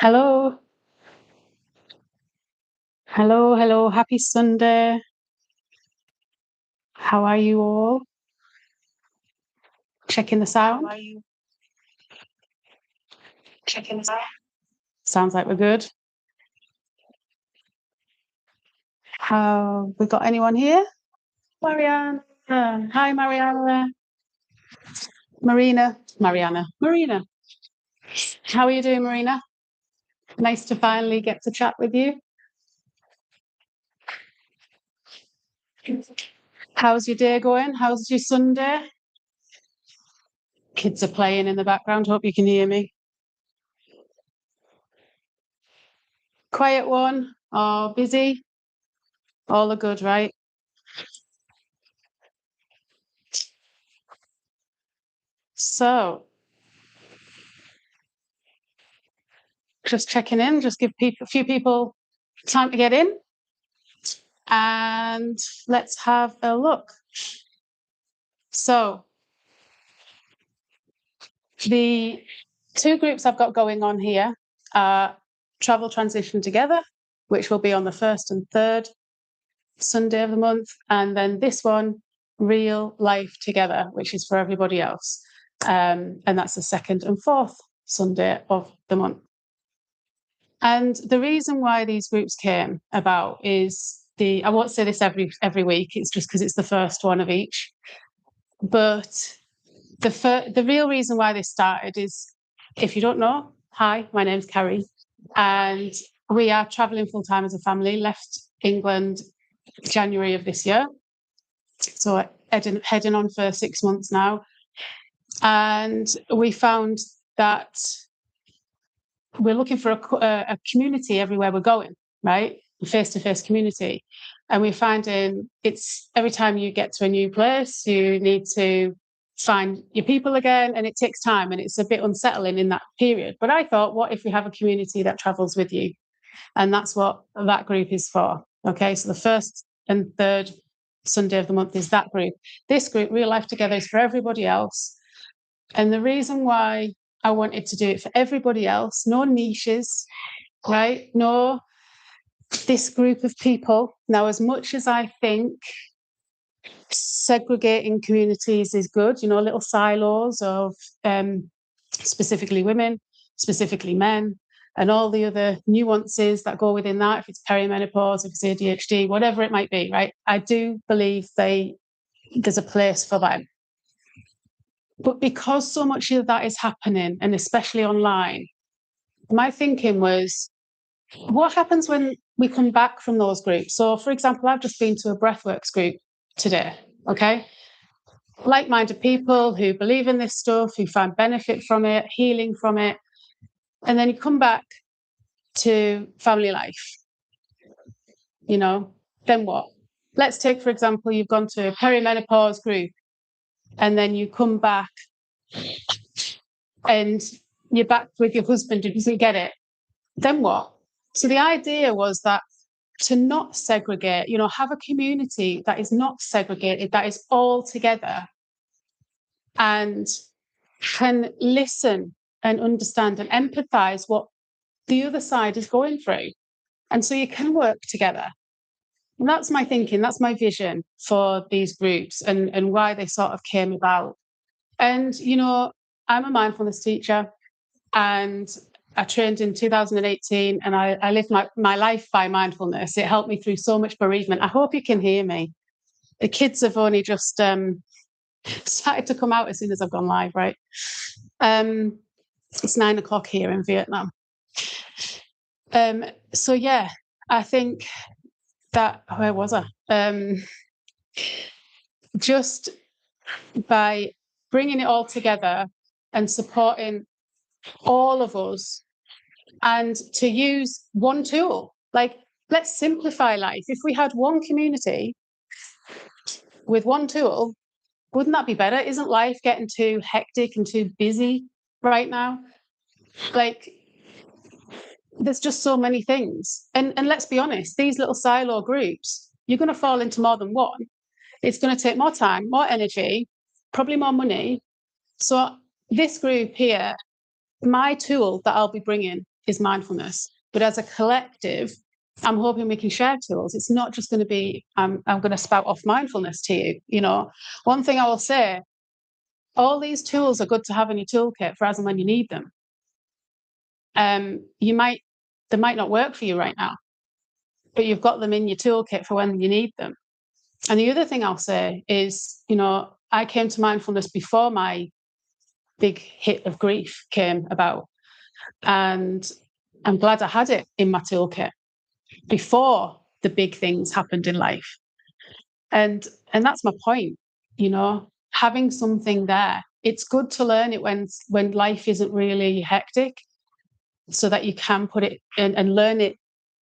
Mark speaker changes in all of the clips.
Speaker 1: Hello, hello. Happy Sunday. How are you all? Checking the sound? How are you? Checking the sound. Sounds like we're good. Have we got anyone here? Mariana. Hi, Mariana. Marina. How are you doing, Marina? Nice to finally get to chat with you. How's your day going? How's your Sunday? Kids are playing in the background. Hope you can hear me. Quiet one. Oh, busy. All are good, right? So, just checking in, just give a few people time to get in, and let's have a look. So, the two groups I've got going on here are Travel Transition Together, which will be on the first and third Sunday of the month, and then this one, Real Life Together, which is for everybody else. And that's the second and fourth Sunday of the month. And the reason why these groups came about is I won't say this every week, it's just because it's the first one of each. But the real reason why this started is, if you don't know, hi, my name's Carrie, and we are traveling full time as a family. Left England January of this year, so heading on for 6 months now, and we found that we're looking for a community everywhere we're going, right? Face-to-face community. And we're finding it's every time you get to a new place, you need to find your people again, and it takes time and it's a bit unsettling in that period. But I thought, what if we have a community that travels with you? And that's what that group is for. Okay, so the first and third Sunday of the month is that group. This group, Real Life Together, is for everybody else. And the reason why I wanted to do it for everybody else, no niches, right? No, this group of people. Now, as much as I think segregating communities is good, little silos of specifically women, specifically men, and all the other nuances that go within that, if it's perimenopause, if it's ADHD, whatever it might be, right? I do believe there's a place for them. But because so much of that is happening, and especially online, my thinking was, what happens when we come back from those groups? So, for example, I've just been to a breathworks group today, okay? Like-minded people who believe in this stuff, who find benefit from it, healing from it. And then you come back to family life, then what? Let's take, for example, you've gone to a perimenopause group, and then you come back and you're back with your husband who doesn't get it. Then what? So the idea was that to not segregate, have a community that is not segregated, that is all together and can listen and understand and empathize what the other side is going through. And so you can work together. And that's my thinking, that's my vision for these groups and why they sort of came about. And, I'm a mindfulness teacher, and I trained in 2018, and I lived my life by mindfulness. It helped me through so much bereavement. I hope you can hear me. The kids have only just started to come out as soon as I've gone live, right? It's 9 o'clock here in Vietnam. So yeah, I think that, where was I? Just by bringing it all together and supporting all of us, and to use one tool. Like, let's simplify life. If we had one community with one tool, wouldn't that be better? Isn't life getting too hectic and too busy right now? Like, there's just so many things. And let's be honest, these little silo groups, you're going to fall into more than one. It's going to take more time, more energy, probably more money. So this group here, my tool that I'll be bringing is mindfulness. But as a collective, I'm hoping we can share tools. It's not just going to be, I'm going to spout off mindfulness to you. You know, one thing I will say, all these tools are good to have in your toolkit for as and when you need them. They might not work for you right now, but you've got them in your toolkit for when you need them. And the other thing I'll say is, you know, I came to mindfulness before my big hit of grief came about. And I'm glad I had it in my toolkit before the big things happened in life. And that's my point, you know, having something there. It's good to learn it when life isn't really hectic, so that you can put it in and learn it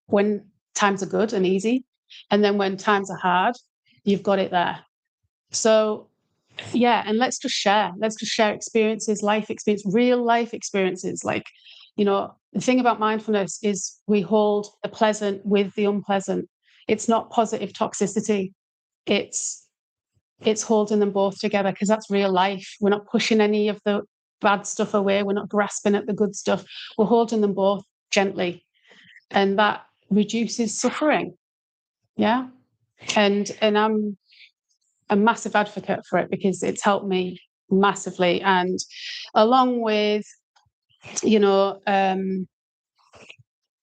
Speaker 1: when times are good and easy. And then when times are hard, you've got it there. So yeah, and let's just share experiences, life experience, real life experiences. Like, you know, the thing about mindfulness is we hold the pleasant with the unpleasant. It's not positive toxicity. It's holding them both together, because that's real life. We're not pushing any of the bad stuff away. We're not grasping at the good stuff. We're holding them both gently, and that reduces suffering. Yeah. And I'm a massive advocate for it, because it's helped me massively. And along with, you know,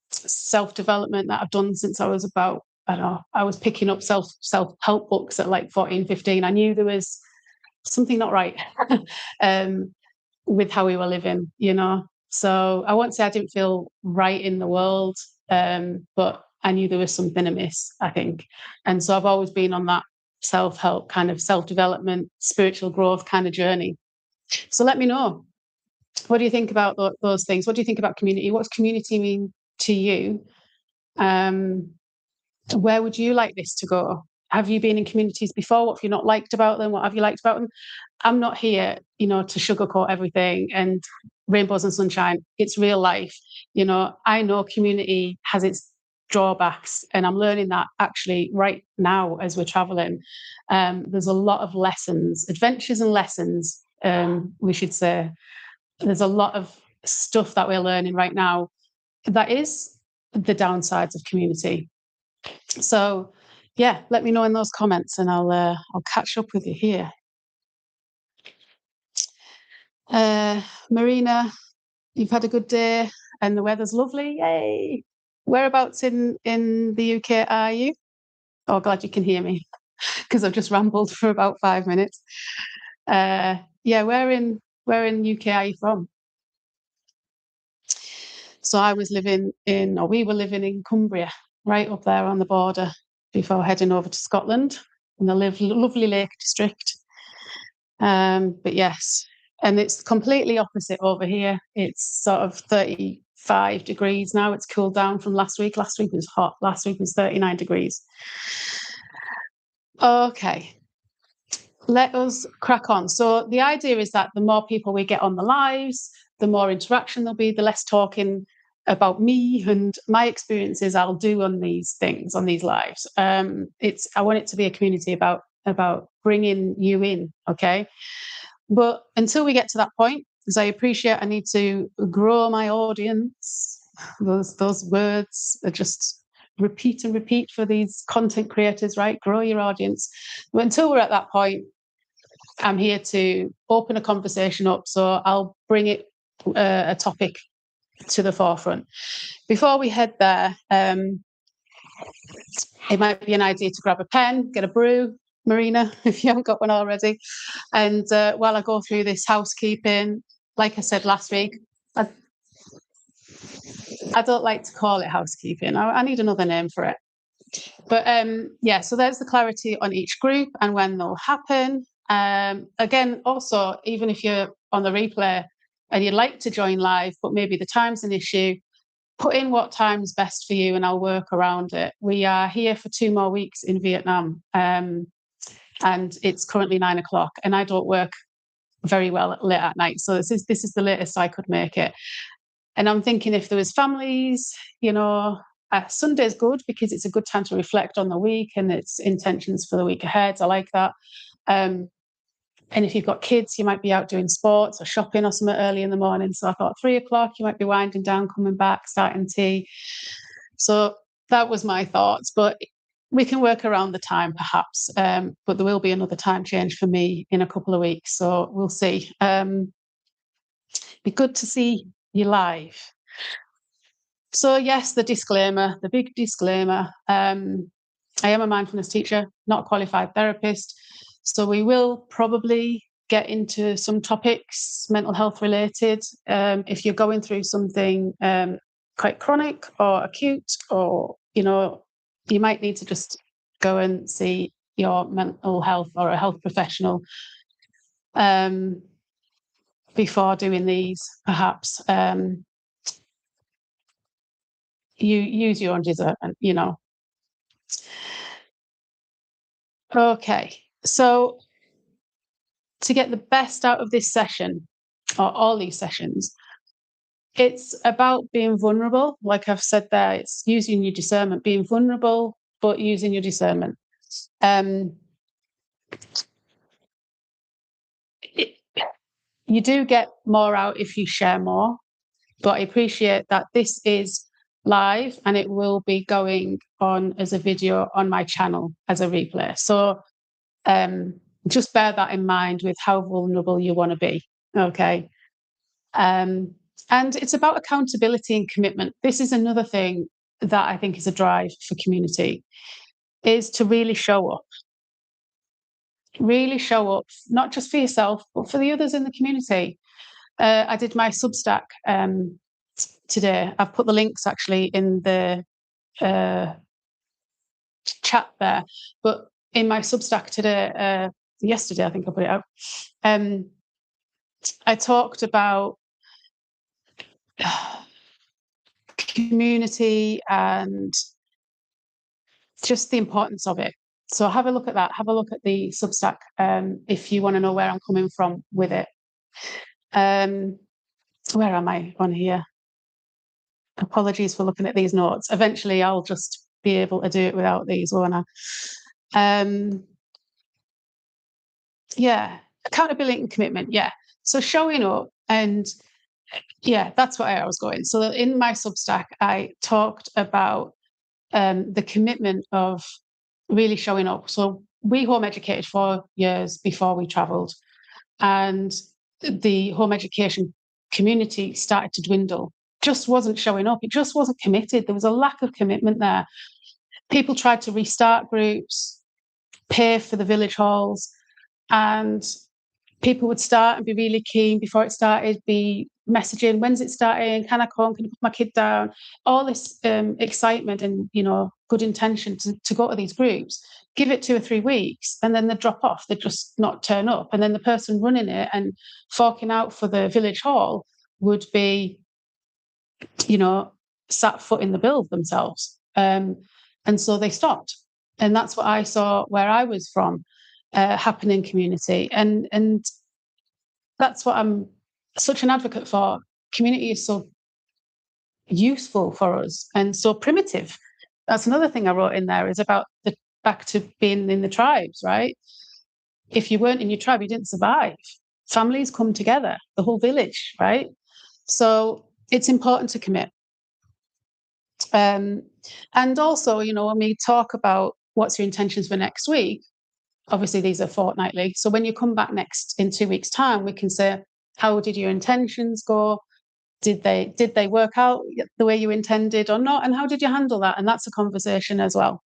Speaker 1: self-development that I've done since I was about, I don't know, I was picking up self-help books at like 14, 15. I knew there was something not right with how we were living, you know. So I won't say I didn't feel right in the world, but I knew there was something amiss, I think. And so I've always been on that self-help kind of self-development, spiritual growth kind of journey. So let me know, what do you think about those things? What do you think about community? What's community mean to you? Where would you like this to go? Have you been in communities before? What have you not liked about them? What have you liked about them? I'm not here, you know, to sugarcoat everything and rainbows and sunshine. It's real life. You know, I know community has its drawbacks, and I'm learning that actually right now as we're traveling. There's a lot of lessons, adventures and lessons, we should say. There's a lot of stuff that we're learning right now that is the downsides of community. So yeah, let me know in those comments, and I'll catch up with you here. Marina, you've had a good day and the weather's lovely. Yay! Whereabouts in the UK are you? Oh, glad you can hear me, because I've just rambled for about 5 minutes. Yeah, where in UK are you from? So we were living in Cumbria, right up there on the border, before heading over to Scotland, in the lovely Lake District. But yes, and it's completely opposite over here. It's sort of 35 degrees now. It's cooled down from last week. Last week was hot. Last week was 39 degrees. Okay, let us crack on. So the idea is that the more people we get on the lives, the more interaction there'll be, the less talking about me and my experiences I'll do on these things, on these lives. I want it to be a community about bringing you in, okay? But until we get to that point, because I appreciate I need to grow my audience, those words are just repeat and repeat for these content creators, right? Grow your audience. But until we're at that point, I'm here to open a conversation up. So I'll bring a topic to the forefront. Before we head there, it might be an idea to grab a pen, get a brew, Marina, if you haven't got one already. And while I go through this housekeeping, like I said last week, I don't like to call it housekeeping. I need another name for it. But yeah, so there's the clarity on each group and when they'll happen. Again, also, even if you're on the replay and you'd like to join live, but maybe the time's an issue, put in what time's best for you and I'll work around it. We are here for 2 more weeks in Vietnam. And it's currently 9 o'clock, and I don't work very well late at night. So this is the latest I could make it. And I'm thinking, if there was families, you know, Sunday's good because it's a good time to reflect on the week and its intentions for the week ahead. I like that. And if you've got kids, you might be out doing sports or shopping or something early in the morning. So I thought 3 o'clock, you might be winding down, coming back, starting tea. So that was my thoughts. But we can work around the time, perhaps. But there will be another time change for me in a couple of weeks. So we'll see. Be good to see you live. So yes, the big disclaimer. I am a mindfulness teacher, not a qualified therapist. So we will probably get into some topics, mental health related. If you're going through something quite chronic or acute, or, you might need to just go and see your mental health or a health professional before doing these, perhaps. You use your own discernment. Okay, so to get the best out of this session, or all these sessions, it's about being vulnerable. Like I've said there, it's using your discernment, being vulnerable, but using your discernment. You do get more out if you share more, but I appreciate that this is live and it will be going on as a video on my channel as a replay. So just bear that in mind with how vulnerable you want to be. Okay. And it's about accountability and commitment. This is another thing that I think is a drive for community, is to really show up. Really show up, not just for yourself, but for the others in the community. I did my Substack today. I've put the links actually in the chat there. But in my Substack today, yesterday, I think I put it out, I talked about community and just the importance of it. So have a look at that. Have a look at the Substack if you want to know where I'm coming from with it. Where am I on here? Apologies for looking at these notes. Eventually, I'll just be able to do it without these, won't I? Yeah, accountability and commitment. Yeah. So showing up, and yeah, that's where I was going. So in my Substack, I talked about the commitment of really showing up. So we home educated 4 years before we travelled, and the home education community started to dwindle. Just wasn't showing up. It just wasn't committed. There was a lack of commitment there. People tried to restart groups, pay for the village halls, and people would start and be really keen before it started, be messaging, when's it starting? Can I come? Can I put my kid down? All this excitement and, good intention to go to these groups. Give it 2 or 3 weeks and then they drop off. They just not turn up. And then the person running it and forking out for the village hall would be, sat footing the bill themselves. And so they stopped. And that's what I saw where I was from happen in community. And that's what I'm such an advocate for. Community is so useful for us and so primitive. That's another thing I wrote in there, is about the back to being in the tribes, right? If you weren't in your tribe, you didn't survive. Families come together, the whole village, right? So it's important to commit. And also, when we talk about what's your intentions for next week, obviously these are fortnightly. So when you come back next in 2 weeks' time, we can say, how did your intentions go? Did they work out the way you intended or not? And how did you handle that? And that's a conversation as well.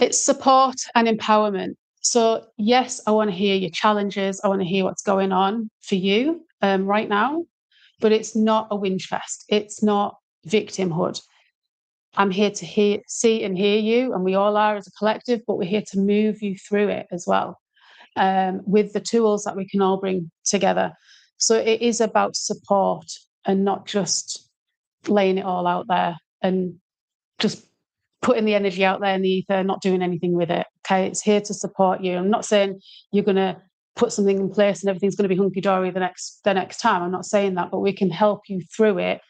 Speaker 1: It's support and empowerment. So yes, I want to hear your challenges. I want to hear what's going on for you right now, but it's not a whinge fest. It's not victimhood. I'm here to see and hear you, and we all are as a collective, but we're here to move you through it as well, with the tools that we can all bring together. So it is about support and not just laying it all out there and just putting the energy out there in the ether, not doing anything with it. Okay, it's here to support you. I'm not saying you're going to put something in place and everything's going to be hunky-dory the next time. I'm not saying that, but we can help you through it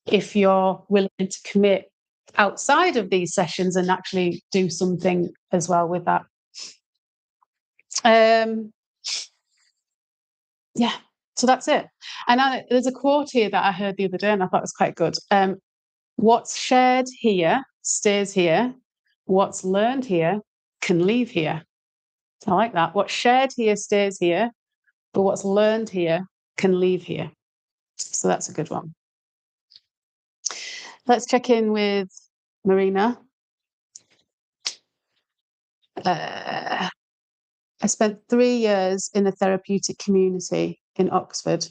Speaker 1: if you're willing to commit outside of these sessions and actually do something as well with that. Um, yeah, so that's it. And there's a quote here that I heard the other day, and I thought was quite good. What's shared here stays here. What's learned here can leave here. I like that. What's shared here stays here, but what's learned here can leave here. So that's a good one. Let's check in with Marina. I spent 3 years in a therapeutic community in Oxford.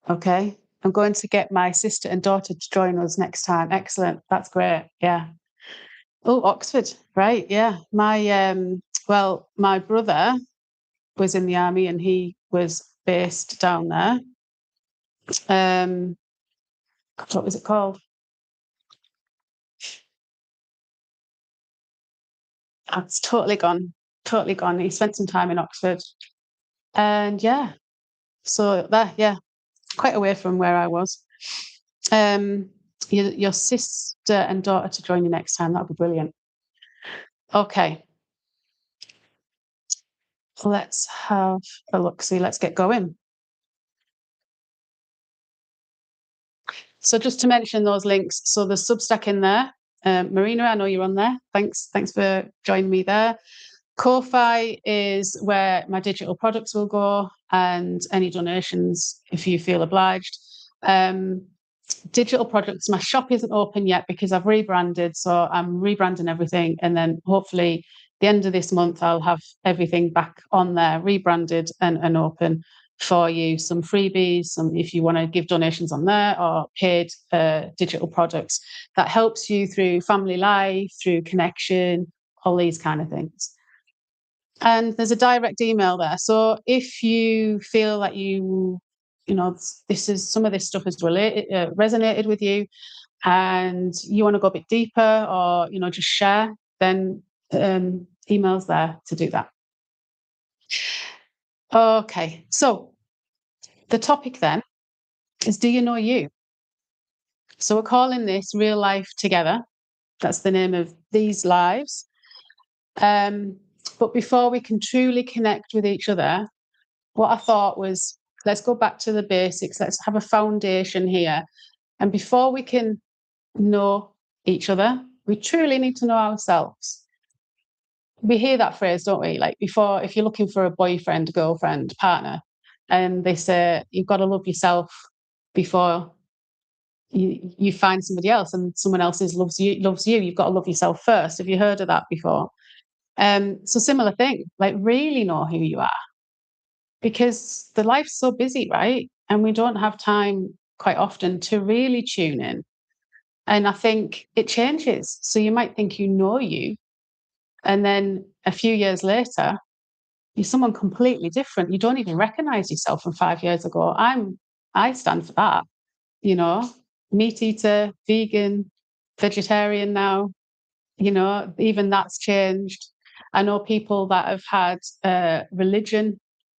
Speaker 1: Okay. I'm going to get my sister and daughter to join us next time. Excellent. That's great. Yeah. Oh, Oxford. Right. Yeah. My brother was in the army and he was based down there. What was it called? It's totally gone. Totally gone. He spent some time in Oxford. And yeah. So that, yeah, quite away from where I was. Your sister and daughter to join you next time. That'd be brilliant. Okay. Let's have a look. See, let's get going. So just to mention those links. So there's Substack in there. Marina, I know you're on there. Thanks for joining me there. Ko-Fi is where my digital products will go and any donations if you feel obliged. Digital products, my shop isn't open yet because I've rebranded. So I'm rebranding everything. And then hopefully the end of this month, I'll have everything back on there, rebranded and open for you. Some freebies, some if you want to give donations on there or paid digital products. That helps you through family life, through connection, all these kind of things. And there's a direct email there. So if you feel that this is some of this stuff has resonated with you and you want to go a bit deeper or, just share, then email's there to do that. Okay. So the topic then is, do you know you? So we're calling this Real Life Together. That's the name of these lives. But before we can truly connect with each other, what I thought was, let's go back to the basics. Let's have a foundation here. And before we can know each other, we truly need to know ourselves. We hear that phrase, don't we? Like before, if you're looking for a boyfriend, girlfriend, partner, and they say, you've got to love yourself before you find somebody else and someone else loves you. You've got to love yourself first. Have you heard of that before? So similar thing, like really know who you are. Because the life's so busy, right? And we don't have time quite often to really tune in. And I think it changes. So you might think you know you, and then a few years later, you're someone completely different. You don't even recognize yourself from 5 years ago. I stand for that, meat eater, vegan, vegetarian now, even that's changed. I know people that have had religion,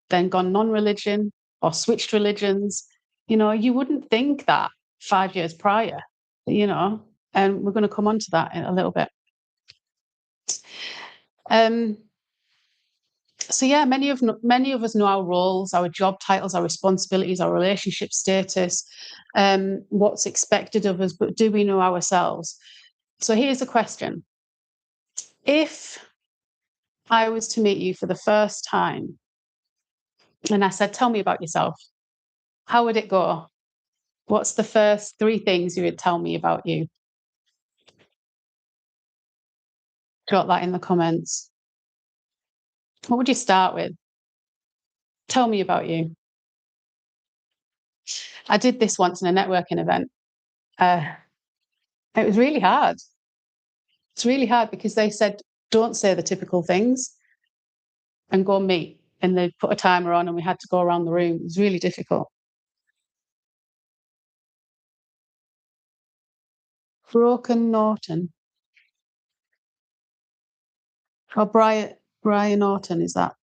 Speaker 1: then gone non-religion or switched religions. You wouldn't think that 5 years prior, and we're going to come on to that in a little bit. So yeah, many of us know our roles, our job titles, our responsibilities, our relationship status, what's expected of us, but do we know ourselves? So here's a question. If I was to meet you for the first time and I said, tell me about yourself, how would it go? What's the first 3 things you would tell me about you? Drop that in the comments. What would you start with? Tell me about you. I did this once in a networking event. It was really hard. It's really hard because they said, don't say the typical things and go meet. And they put a timer on and we had to go around the room. It was really difficult. Broken Norton. Or Brian Norton, is that?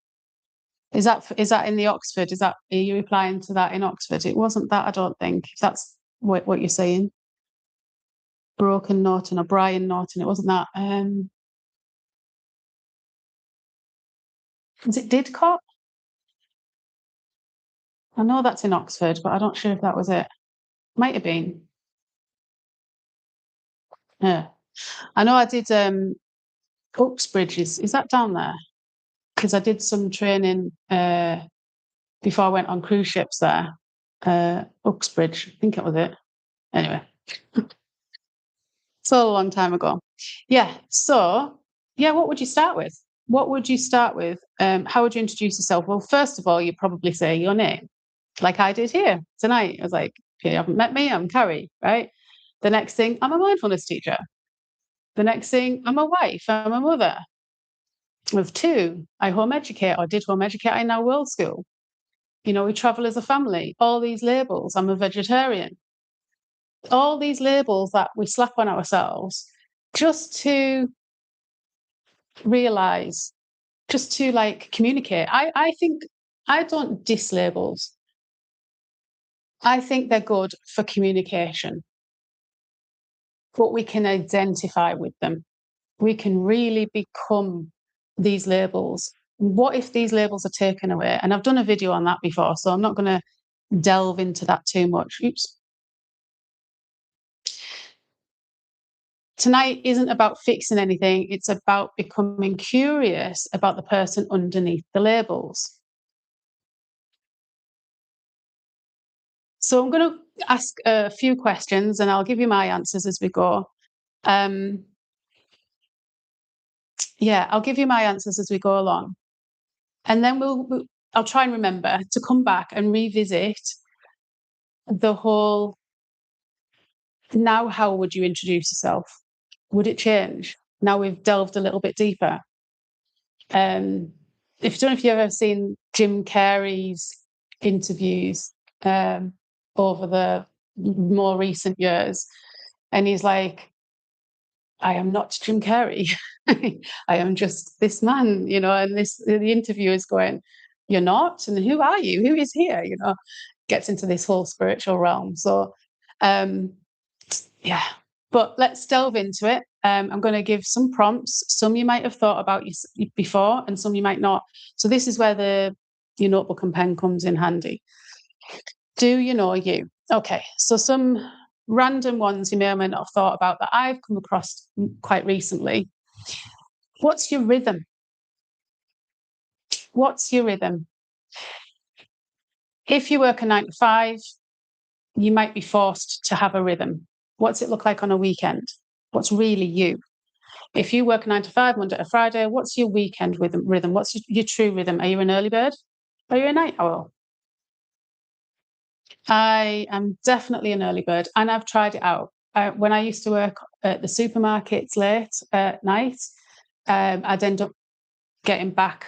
Speaker 1: Is that in the Oxford? Are you replying to that in Oxford? It wasn't that, I don't think. If that's what you're saying. Broken Norton or Brian Norton. It wasn't that. Is it Didcot? I know that's in Oxford, but I'm not sure if that was it. Might have been. Yeah. I know I did Uxbridge. Is that down there? Because I did some training before I went on cruise ships there. Uxbridge, I think it was it. Anyway, so a long time ago. Yeah. So, yeah, what would you start with? What would you start with? How would you introduce yourself? Well, first of all, you'd probably say your name, like I did here tonight. I was like, if you haven't met me, I'm Carrie, right? The next thing, I'm a mindfulness teacher. The next thing, I'm a wife, I'm a mother of two. I home educate or did home educate in our world school. You know, we travel as a family. All these labels, I'm a vegetarian. All these labels that we slap on ourselves just to realize, just to like communicate. I think I don't diss labels. I think they're good for communication, but we can identify with them. We can really become these labels. What if these labels are taken away? And I've done a video on that before, so I'm not going to delve into that too much. Oops. Tonight isn't about fixing anything, it's about becoming curious about the person underneath the labels. So I'm going to ask a few questions and I'll give you my answers as we go. Um, yeah, I'll give you my answers as we go along. And then I'll try and remember to come back and revisit the whole, now how would you introduce yourself? Would it change? Now we've delved a little bit deeper. If you don't know if you've ever seen Jim Carrey's interviews over the more recent years, and he's like, I am not Jim Carrey. I am just this man, you know, and the interviewer is going, you're not? And who are you? Who is here? You know, gets into this whole spiritual realm. So um yeah, but let's delve into it. I'm going to give some prompts. Some you might have thought about before, and some you might not. So this is where your notebook and pen comes in handy. Do you know you? Okay, so some random ones you may or may not have thought about that I've come across quite recently. What's your rhythm? What's your rhythm? If you work a 9 to 5, you might be forced to have a rhythm. What's it look like on a weekend? What's really you? If you work 9 to 5, Monday to Friday, what's your weekend rhythm? What's your true rhythm? Are you an early bird? Are you a night owl? I am definitely an early bird, and I've tried it out. When I used to work at the supermarkets late at night, I'd end up getting back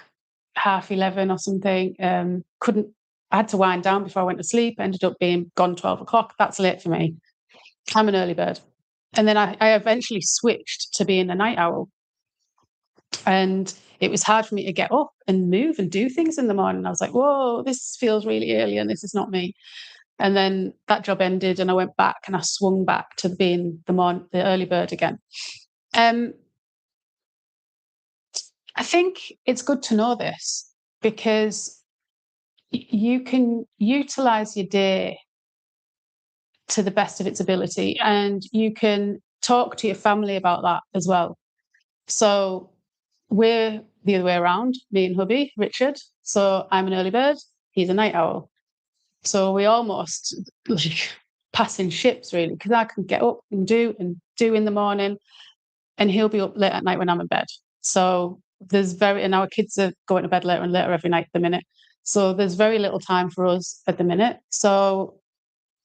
Speaker 1: 11:30 or something. Couldn't. I had to wind down before I went to sleep. Ended up being gone 12 o'clock. That's late for me. I'm an early bird, and then I eventually switched to being a night owl. And it was hard for me to get up and move and do things in the morning. I was like, whoa, this feels really early and this is not me. And then that job ended and I went back and I swung back to being the early bird again. Um, I think it's good to know this because you can utilize your day to the best of its ability and you can talk to your family about that as well. So we're the other way around, me and hubby, Richard. So I'm an early bird, he's a night owl. So we almost like passing ships really, because I can get up and do in the morning, and he'll be up late at night when I'm in bed. So and our kids are going to bed later and later every night at the minute. So there's very little time for us at the minute. So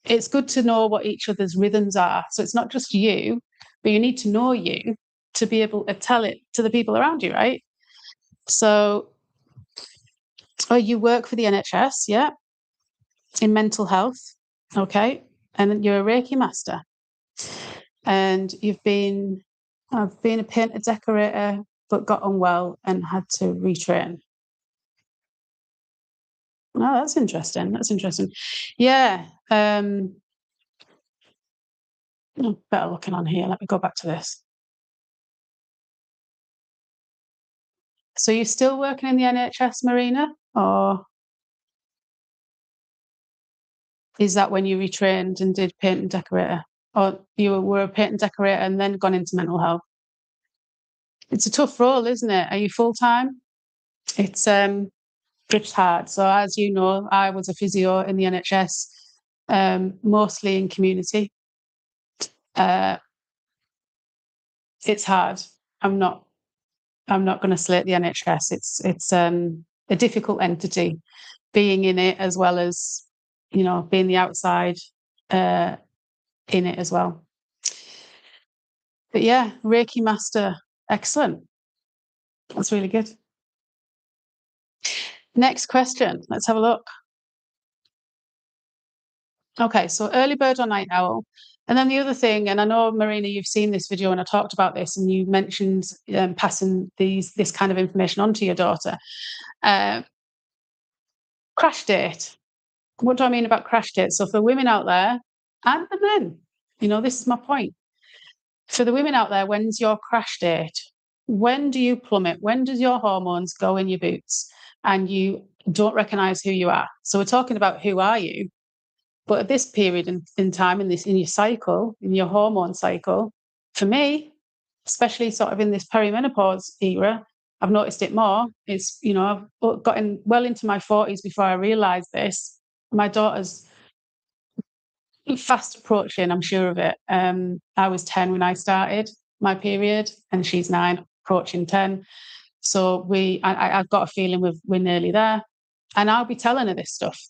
Speaker 1: it's good to know what each other's rhythms are. So it's not just you, but you need to know you to be able to tell it to the people around you, right? So, you work for the NHS, yeah, in mental health, okay, and you're a Reiki master, and I've been a painter decorator, but got unwell and had to retrain. Oh, that's interesting. That's interesting. Yeah. Better looking on here. Let me go back to this. So you're still working in the NHS, Marina, or is that when you retrained and did paint and decorator? Or you were a paint and decorator and then gone into mental health? It's a tough role, isn't it? Are you full-time? It's hard. So as you know, I was a physio in the NHS, mostly in community. Uh, it's hard. I'm not going to slate the NHS. It's a difficult entity, being in it as well as, being the outside in it as well. But yeah, Reiki master, excellent. That's really good. Next question. Let's have a look. Okay, so early bird or night owl. And then the other thing, and I know, Marina, you've seen this video and I talked about this, and you mentioned passing this kind of information on to your daughter. Crash date. What do I mean about crash date? So for women out there and the men, this is my point. For the women out there, when's your crash date? When do you plummet? When does your hormones go in your boots and you don't recognize who you are? So we're talking about who are you? But at this period in time, in your cycle, in your hormone cycle, for me, especially sort of in this perimenopause era, I've noticed it more. It's, I've gotten well into my 40s before I realised this. My daughter's fast approaching, I'm sure of it. I was 10 when I started my period, and she's 9, approaching 10. So I've got a feeling we're nearly there. And I'll be telling her this stuff.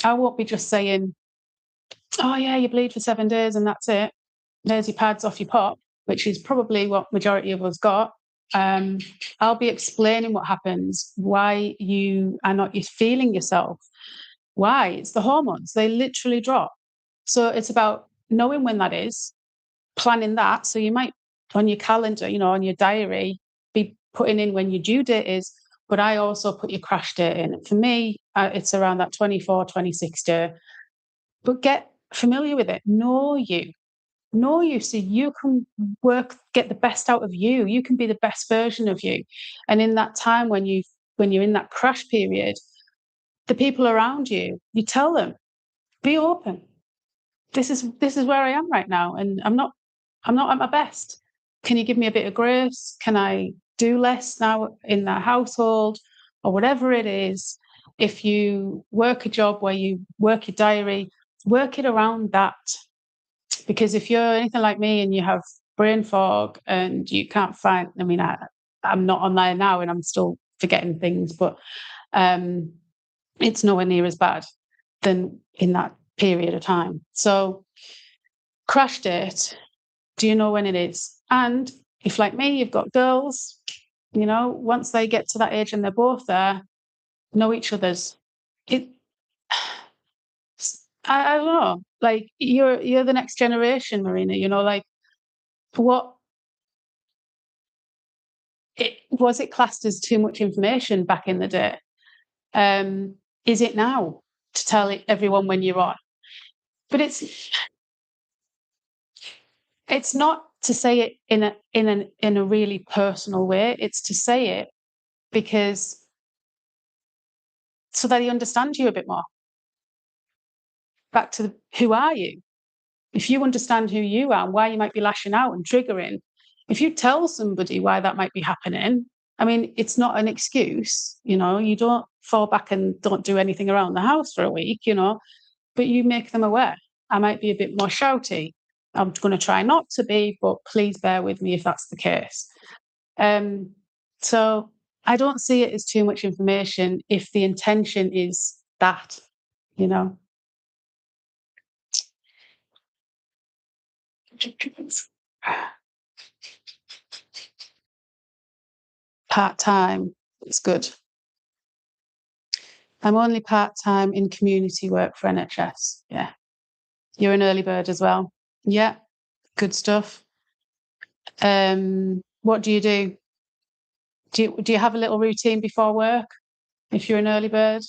Speaker 1: I won't be just saying, oh yeah, you bleed for 7 days and that's it. There's your pads, off your pop, which is probably what majority of us got. I'll be explaining what happens, why you are not feeling yourself. Why? It's the hormones. They literally drop. So it's about knowing when that is, planning that. So you might, on your calendar, on your diary, be putting in when your due date is. But I also put your crash date in. For me, it's around that 24, 26 day. But get familiar with it. Know you so you can get the best out of you. You can be the best version of you. And in that time when you're in that crash period, the people around you, you tell them, be open. This is where I am right now, and I'm not at my best. Can you give me a bit of grace? Can I do less now in that household, or whatever it is? If you work a job where you work your diary, work it around that. Because if you're anything like me and you have brain fog and you can't find, I'm not on there now and I'm still forgetting things, but it's nowhere near as bad than in that period of time. So crash date, do you know when it is? And if, like me, you've got girls, once they get to that age and they're both there, know each other's. I don't know. Like you're the next generation, Marina. Like what was it classed as too much information back in the day? Is it now to tell everyone when you're on? But it's not to say it in a really personal way. It's to say it because so that they understand you a bit more. Back to who are you? If you understand who you are and why you might be lashing out and triggering, if you tell somebody why that might be happening, it's not an excuse, you don't fall back and don't do anything around the house for a week, but you make them aware. I might be a bit more shouty. I'm going to try not to be, but please bear with me if that's the case. So I don't see it as too much information if the intention is that, Part-time, it's good. I'm only part-time in community work for NHS. Yeah. You're an early bird as well. Yeah. Good stuff. What do you do? Do you have a little routine before work if you're an early bird?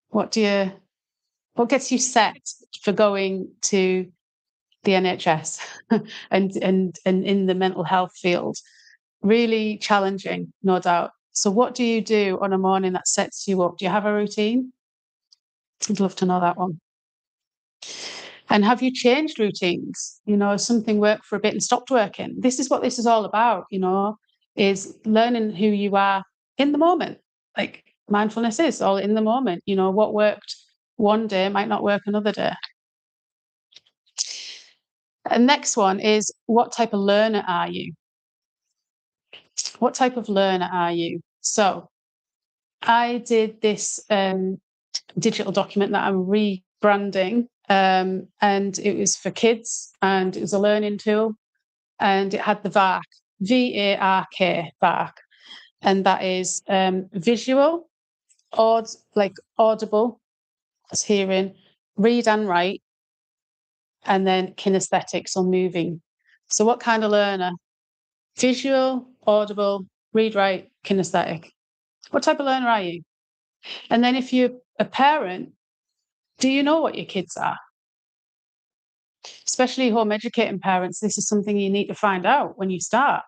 Speaker 1: What gets you set for going to the NHS and in the mental health field? really challenging, no doubt. So what do you do on a morning that sets you up? Do you have a routine? I'd love to know that one. And have you changed routines? Something worked for a bit and stopped working. This is what this is all about, is learning who you are in the moment. Like mindfulness is all in the moment. What worked one day might not work another day. And next one is, what type of learner are you? What type of learner are you? So I did this digital document that I'm rebranding, and it was for kids, and it was a learning tool, and it had the VARK, VARK, VARK, and that is visual, like audible, that's hearing, read and write, and then kinesthetics or moving. So what kind of learner? Visual, audible, read, write, kinesthetic. What type of learner are you? And then if you're a parent, do you know what your kids are? Especially home educating parents, this is something you need to find out when you start.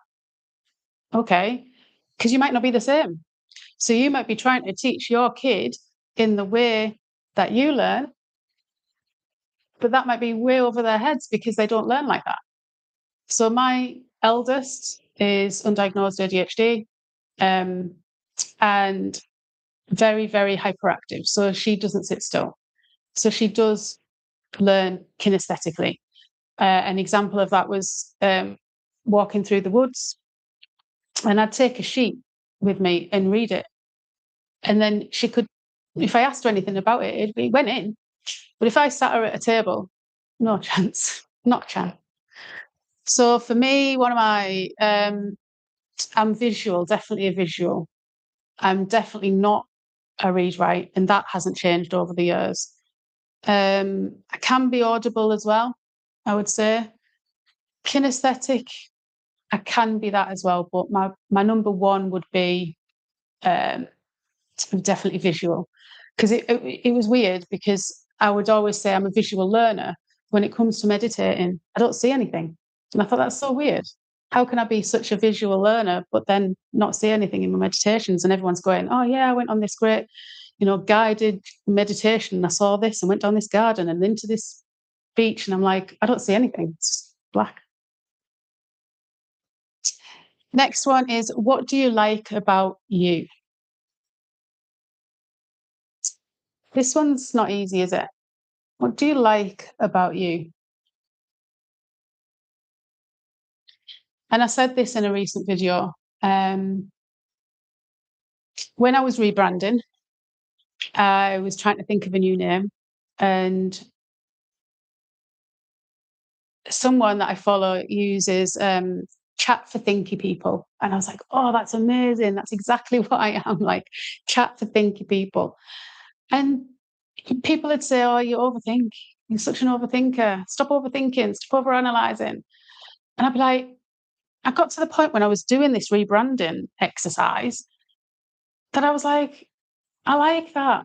Speaker 1: Okay, because you might not be the same. So you might be trying to teach your kid in the way that you learn, but that might be way over their heads because they don't learn like that. So my eldest is undiagnosed ADHD, and very, very hyperactive. So she doesn't sit still. So she does learn kinesthetically. An example of that was walking through the woods, and I'd take a sheet with me and read it. And then she could, if I asked her anything about it, it went in. But if I sat her at a table, no chance, not a chance. So for me, one of my, I'm visual, definitely a visual. I'm definitely not a read write, and that hasn't changed over the years. I can be audible as well, I would say. Kinesthetic, I can be that as well, but my number one would be definitely visual, because it was weird, because I would always say I'm a visual learner. When it comes to meditating, I don't see anything, and I thought that's so weird. How can I be such a visual learner but then not see anything in my meditations? And everyone's going, oh yeah, I went on this great guided meditation, and I saw this and went down this garden and into this beach, and I'm like, I don't see anything, it's black. Next one is, what do you like about you? This one's not easy, is it? What do you like about you? And I said this in a recent video. When I was rebranding, I was trying to think of a new name, and someone that I follow uses chat for thinky people. And I was like, oh, that's amazing. That's exactly what I am, like, chat for thinky people. And people would say, oh, you overthink. You're such an overthinker. Stop overthinking, stop overanalyzing. And I'd be like, I got to the point when I was doing this rebranding exercise that I was like, I like that.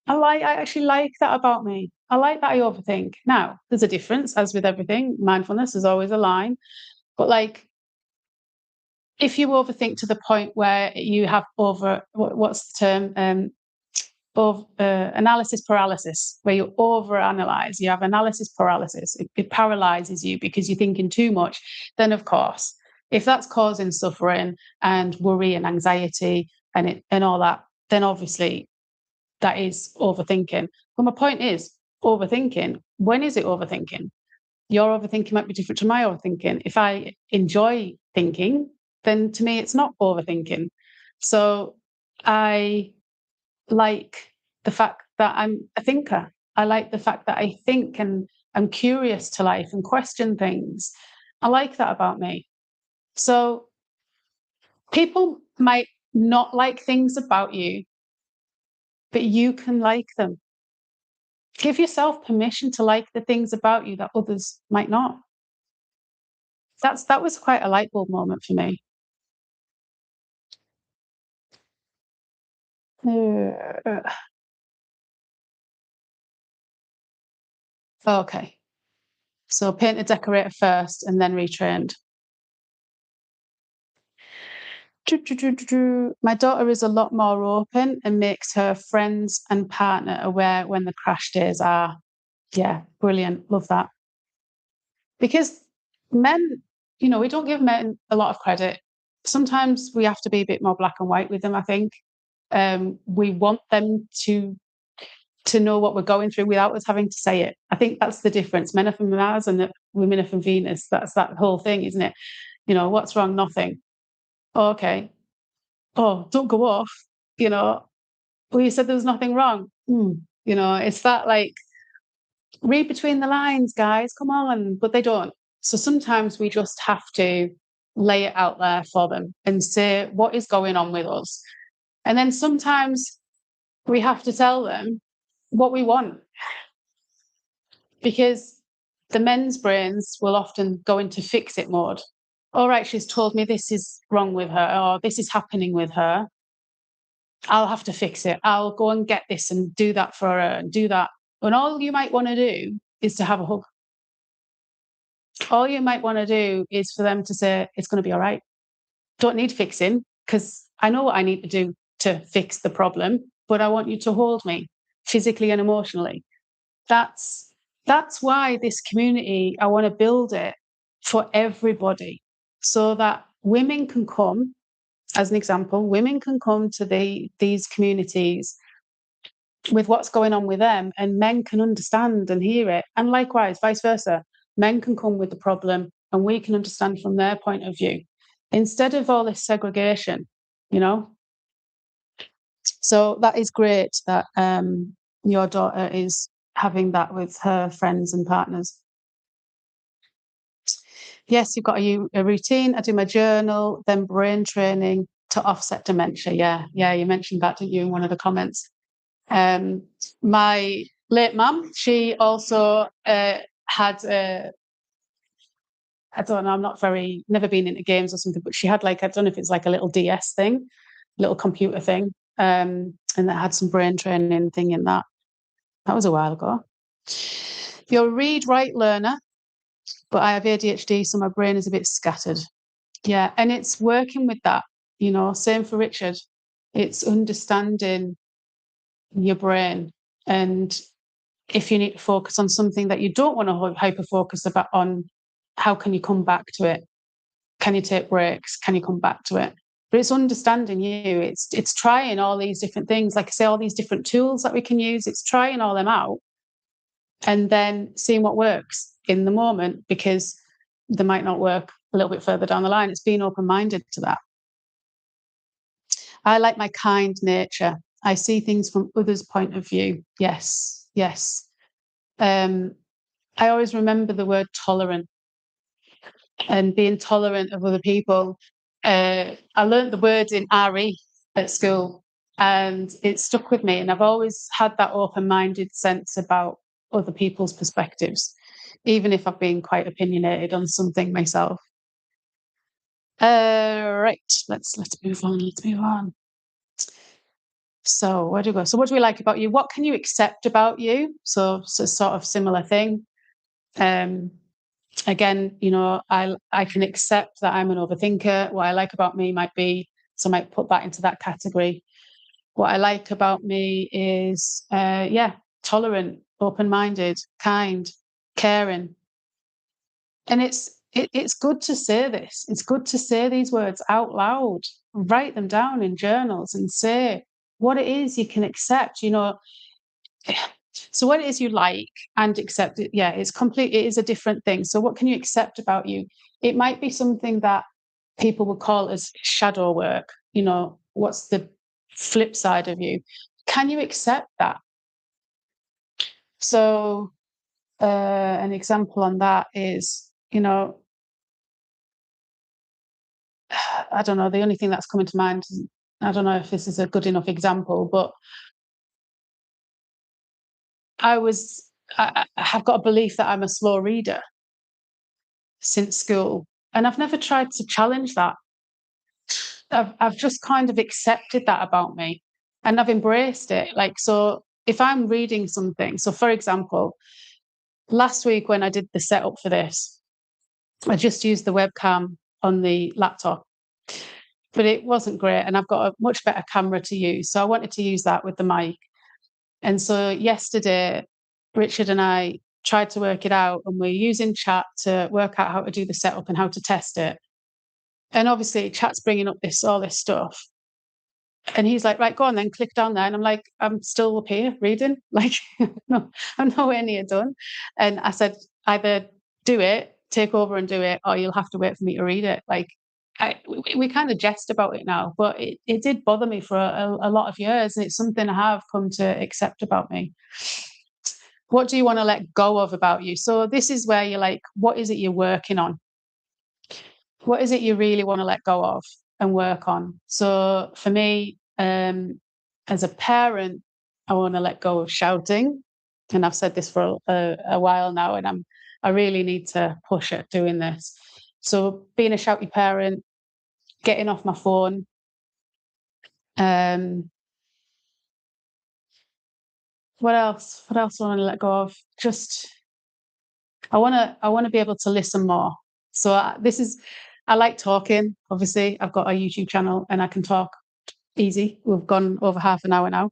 Speaker 1: I actually like that about me. I like that I overthink. Now, there's a difference, as with everything. Mindfulness is always a line. But like, if you overthink to the point where you have what's the term? Of analysis paralysis, where you overanalyze, you have analysis paralysis, it paralyzes you because you're thinking too much, then of course, if that's causing suffering and worry and anxiety and all that, then obviously that is overthinking. But my point is, overthinking, when is it overthinking? Your overthinking might be different to my overthinking. If I enjoy thinking, then to me it's not overthinking. So I like the fact that I'm a thinker. I like the fact that I think and I'm curious to life and question things. I like that about me. So people might not like things about you, but you can like them. Give yourself permission to like the things about you that others might not. That was quite a light bulb moment for me. Okay. So paint a decorator first and then retrained. My daughter is a lot more open and makes her friends and partner aware when the crash days are. Yeah, brilliant. Love that. Because men, we don't give men a lot of credit. Sometimes we have to be a bit more black and white with them, I think. We want them to know what we're going through without us having to say it. I think that's the difference. Men are from Mars and women are from Venus. That's that whole thing, isn't it? What's wrong? Nothing. Oh, okay. Oh, don't go off. You know, well, you said there was nothing wrong. It's that like read between the lines, guys. Come on, but they don't. So sometimes we just have to lay it out there for them and say what is going on with us. And then sometimes we have to tell them what we want, because the men's brains will often go into fix it mode. All right, she's told me this is wrong with her, or this is happening with her. I'll have to fix it. I'll go and get this and do that for her and do that. And all you might want to do is to have a hug. All you might want to do is for them to say, it's going to be all right. Don't need fixing, because I know what I need to do to fix the problem, but I want you to hold me physically and emotionally. That's why this community, I want to build it for everybody, so that women can come, as an example, women can come to these communities with what's going on with them, and men can understand and hear it. And likewise, vice versa. Men can come with the problem and we can understand from their point of view, instead of all this segregation, So that is great that your daughter is having that with her friends and partners. Yes, you've got a routine. I do my journal, then brain training to offset dementia. Yeah, you mentioned that, didn't you, in one of the comments? My late mum, she also had I don't know, never been into games or something, but she had I don't know if it's like a little DS thing, little computer thing, and that had some brain training thing in that. That was a while ago. You're a read-write learner, but I have ADHD, so my brain is a bit scattered. Yeah, and it's working with that, same for Richard. It's understanding your brain, and if you need to focus on something that you don't want to hyper focus about on, how can you come back to it? Can you take breaks? Can you come back to it? But it's understanding you. It's trying all these different things, like I say, all these different tools that we can use. It's trying all them out and then seeing what works in the moment, because they might not work a little bit further down the line. It's being open-minded to that. I like my kind nature. I see things from others' point of view. Yes. I always remember the word tolerant and being tolerant of other people. I learned the word in RE at school, and it stuck with me. And I've always had that open-minded sense about other people's perspectives, even if I've been quite opinionated on something myself. Right, let's move on. Let's move on. So where do we go? So what do we like about you? What can you accept about you? So sort of similar thing. Again, I can accept that I'm an overthinker. What I like about me might be, so I might put that into that category. What I like about me is, tolerant, open-minded, kind, caring. And it's good to say this. It's good to say these words out loud. Write them down in journals and say what it is you can accept. So what it is you like and accept it, it is a different thing. So what can you accept about you? It might be something that people would call as shadow work. What's the flip side of you? Can you accept that? So an example on that is, I don't know, the only thing that's coming to mind, I don't know if this is a good enough example, but I have got a belief that I'm a slow reader since school, and I've never tried to challenge that. I've just kind of accepted that about me, and I've embraced it. So if I'm reading something, so for example, last week when I did the setup for this, I just used the webcam on the laptop. but it wasn't great. And I've got a much better camera to use. So I wanted to use that with the mic. And so yesterday, Richard and I tried to work it out, and we're using chat to work out how to do the setup and how to test it. And obviously, chat's bringing up all this stuff. And he's like, right, go on then, click down there. And I'm like, I'm still up here reading. Like, no, I'm nowhere near done. And I said, either do it, take over and do it, or you'll have to wait for me to read it. Like, we kind of jest about it now, but it did bother me for a lot of years. And it's something I have come to accept about me. What do you want to let go of about you? So this is where you're like, what is it you're working on? What is it you really want to let go of and work on? So for me, as a parent, I want to let go of shouting. And I've said this for a while now, and I really need to push at doing this. So being a shouty parent, getting off my phone. What else? What else do I want to let go of? Just I want to be able to listen more. So I like talking. Obviously, I've got a YouTube channel and I can talk easy. We've gone over half an hour now.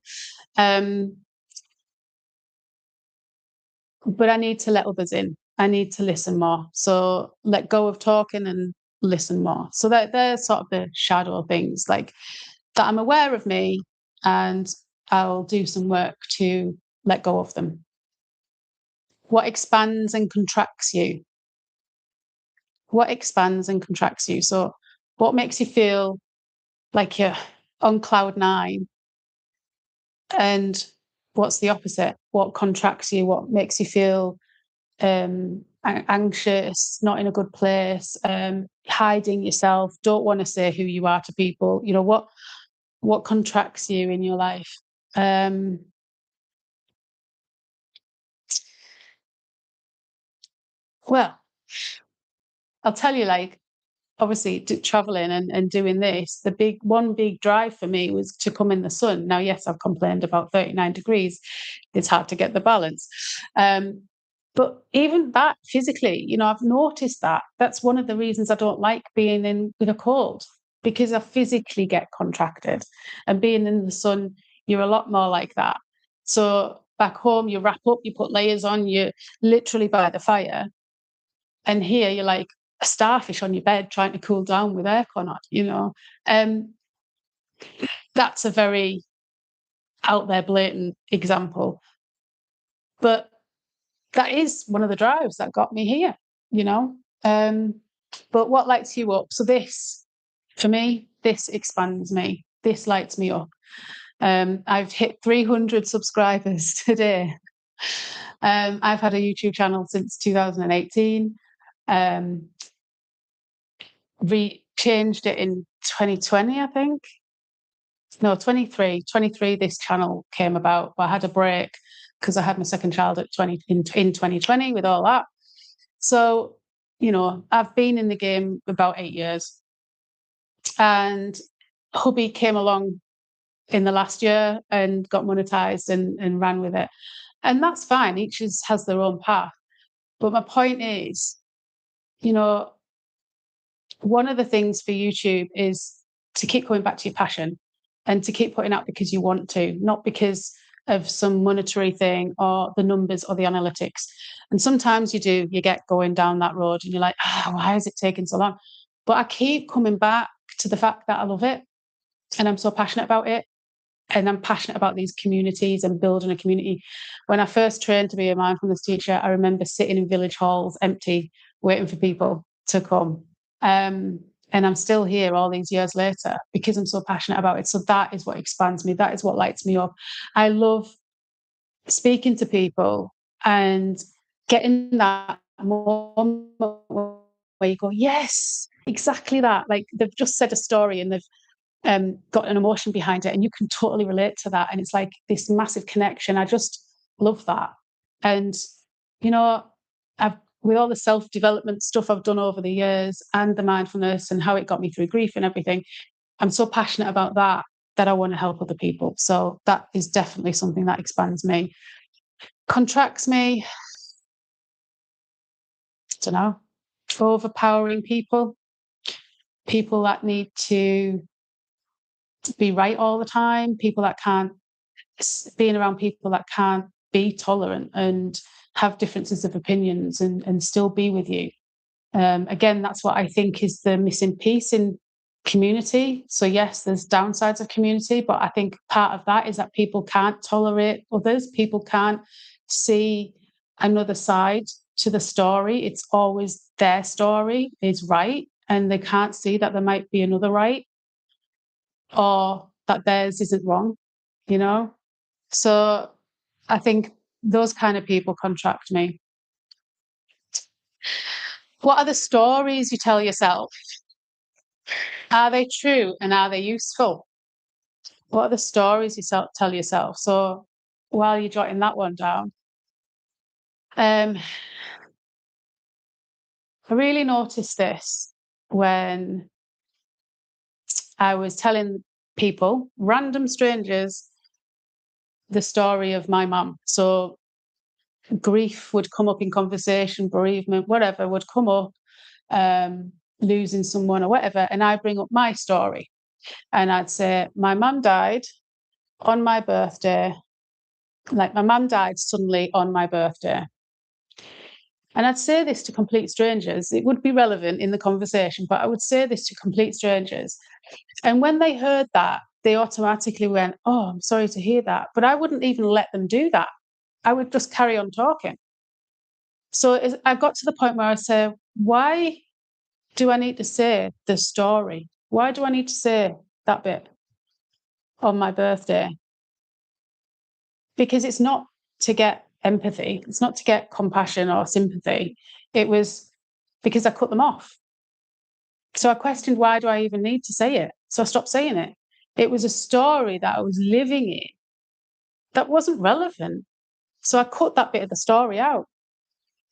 Speaker 1: But I need to let others in. I need to listen more. So let go of talking and listen more. So they're sort of the shadow things, like that I'm aware of me, and I'll do some work to let go of them. What expands and contracts you? What expands and contracts you? So what makes you feel like you're on cloud nine? And what's the opposite? What contracts you? What makes you feel anxious, not in a good place, hiding yourself, don't want to say who you are to people? You know, what contracts you in your life? Well, I'll tell you, like, obviously traveling and doing this, the big drive for me was to come in the sun. Now, yes, I've complained about 39 degrees. It's hard to get the balance. But even that physically, you know, I've noticed that that's one of the reasons I don't like being in with a cold, because I physically get contracted, and being in the sun, you're a lot more like that. So back home, you wrap up, you put layers on, you're literally by the fire. And here you're like a starfish on your bed trying to cool down with aircon on, you know. Um, that's a very out there, blatant example. But that is one of the drives that got me here, you know. But what lights you up? So this, for me, this expands me. This lights me up. I've hit 300 subscribers today. I've had a YouTube channel since 2018. Changed it in 2020, I think. No, 23. This channel came about. I had a break because I had my second child in 2020 with all that. So, you know, I've been in the game about 8 years, and hubby came along in the last year and got monetized and ran with it. And that's fine. Each has their own path. But my point is, you know, one of the things for YouTube is to keep coming back to your passion and to keep putting out because you want to, not because of some monetary thing or the numbers or the analytics. And sometimes you get going down that road and you're like, why is it taking so long? But I keep coming back to the fact that I love it and I'm so passionate about it. And I'm passionate about these communities and building a community. When I first trained to be a mindfulness teacher, I remember sitting in village halls empty, waiting for people to come. And I'm still here all these years later because I'm so passionate about it. So that is what expands me. That is what lights me up. I love speaking to people and getting that moment where you go, yes, exactly that. Like they've just said a story and they've got an emotion behind it and you can totally relate to that. And it's like this massive connection. I just love that. And, you know, with all the self-development stuff I've done over the years and the mindfulness and how it got me through grief and everything, I'm so passionate about that I want to help other people. So that is definitely something that expands me. Contracts me, I don't know, overpowering people that need to be right all the time, people that can't, being around people that can't be tolerant and have differences of opinions and still be with you. Again, that's what I think is the missing piece in community. So yes, there's downsides of community, but I think part of that is that people can't tolerate others. People can't see another side to the story. It's always their story is right, and they can't see that there might be another right, or that theirs isn't wrong, you know? So I think those kind of people contract me. What are the stories you tell yourself? Are they true and are they useful? What are the stories you tell yourself? So while you're jotting that one down, I really noticed this when I was telling people, random strangers, the story of my mum. So grief would come up in conversation, bereavement, whatever would come up, losing someone or whatever. And I bring up my story and I'd say, my mum died on my birthday. Like my mum died suddenly on my birthday. And I'd say this to complete strangers. It would be relevant in the conversation, but I would say this to complete strangers. And when they heard that, they automatically went, oh, I'm sorry to hear that. But I wouldn't even let them do that. I would just carry on talking. So I got to the point where I said, why do I need to say the story? Why do I need to say that bit on my birthday? Because it's not to get empathy, it's not to get compassion or sympathy. It was because I cut them off. So I questioned, why do I even need to say it? So I stopped saying it. It was a story that I was living in that wasn't relevant. So I cut that bit of the story out.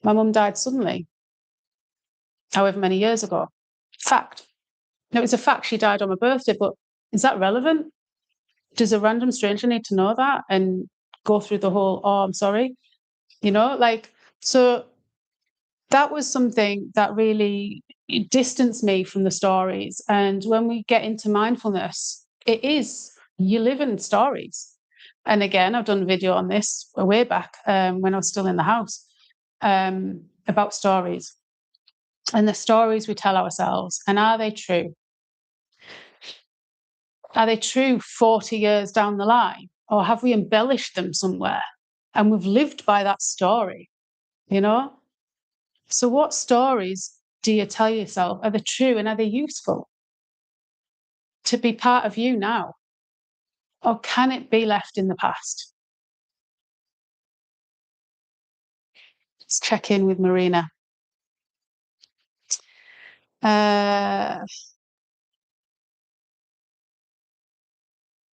Speaker 1: My mum died suddenly, however many years ago. Fact. No, it was a fact she died on my birthday, but is that relevant? Does a random stranger need to know that and go through the whole, oh, I'm sorry? So that was something that really distanced me from the stories. And when we get into mindfulness, it is, you live in stories. And again, I've done a video on this way back when I was still in the house about stories and the stories we tell ourselves. And are they true? Are they true 40 years down the line? Or have we embellished them somewhere? And we've lived by that story, you know? So what stories do you tell yourself? Are they true and are they useful to be part of you now? Or can it be left in the past? Let's check in with Marina.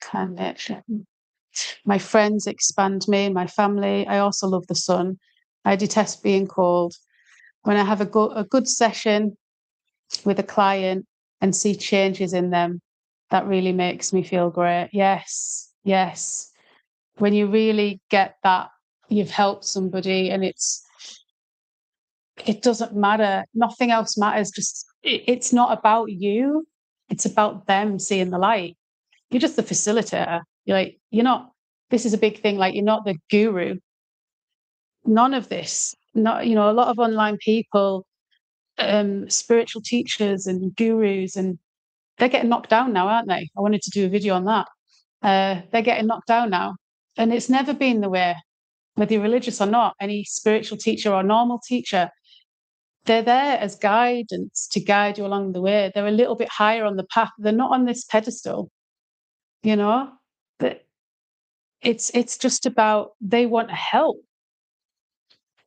Speaker 1: Connection. My friends expand me, my family. I also love the sun. I detest being cold. When I have a good session with a client and see changes in them, that really makes me feel great. Yes, yes. When you really get that you've helped somebody and it doesn't matter, nothing else matters, just it's not about you, it's about them seeing the light. You're just the facilitator. You're not, this is a big thing, like you're not the guru. None of this, not, a lot of online people, spiritual teachers and gurus, and they're getting knocked down now, aren't they? I wanted to do a video on that. They're getting knocked down now. And it's never been the way, whether you're religious or not, any spiritual teacher or normal teacher, they're there as guidance to guide you along the way. They're a little bit higher on the path. They're not on this pedestal, you know? But it's just about, they want help.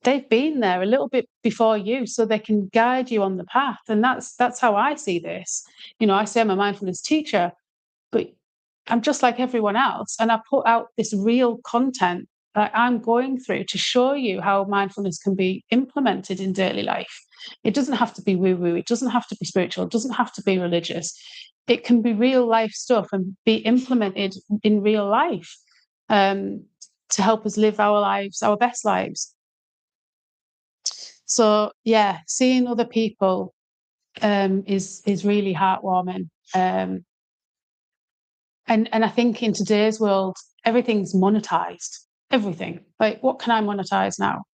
Speaker 1: They've been there a little bit before you, so they can guide you on the path. And that's how I see this. I say I'm a mindfulness teacher, but I'm just like everyone else. And I put out this real content that I'm going through to show you how mindfulness can be implemented in daily life. It doesn't have to be woo-woo. It doesn't have to be spiritual. It doesn't have to be religious. It can be real life stuff and be implemented in real life to help us live our lives, our best lives. So yeah, seeing other people is really heartwarming. And I think in today's world, everything's monetized. Everything. Like, what can I monetize now?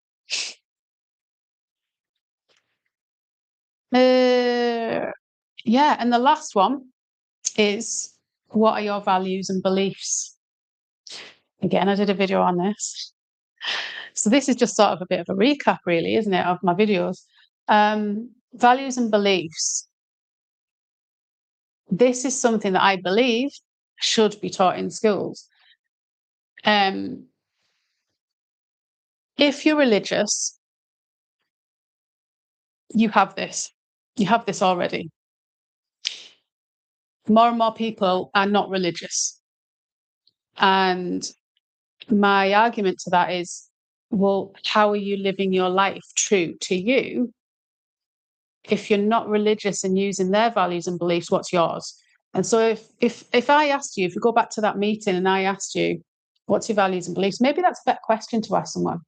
Speaker 1: Yeah. And the last one is, what are your values and beliefs? Again, I did a video on this. So this is just sort of a bit of a recap, really, isn't it, of my videos. Values and beliefs. This is something that I believe should be taught in schools. If you're religious, you have this. You have this already. More and more people are not religious. And my argument to that is, well, how are you living your life true to you? If you're not religious and using their values and beliefs, what's yours? And so if I asked you, if we go back to that meeting and I asked you, what's your values and beliefs? Maybe that's a better question to ask someone.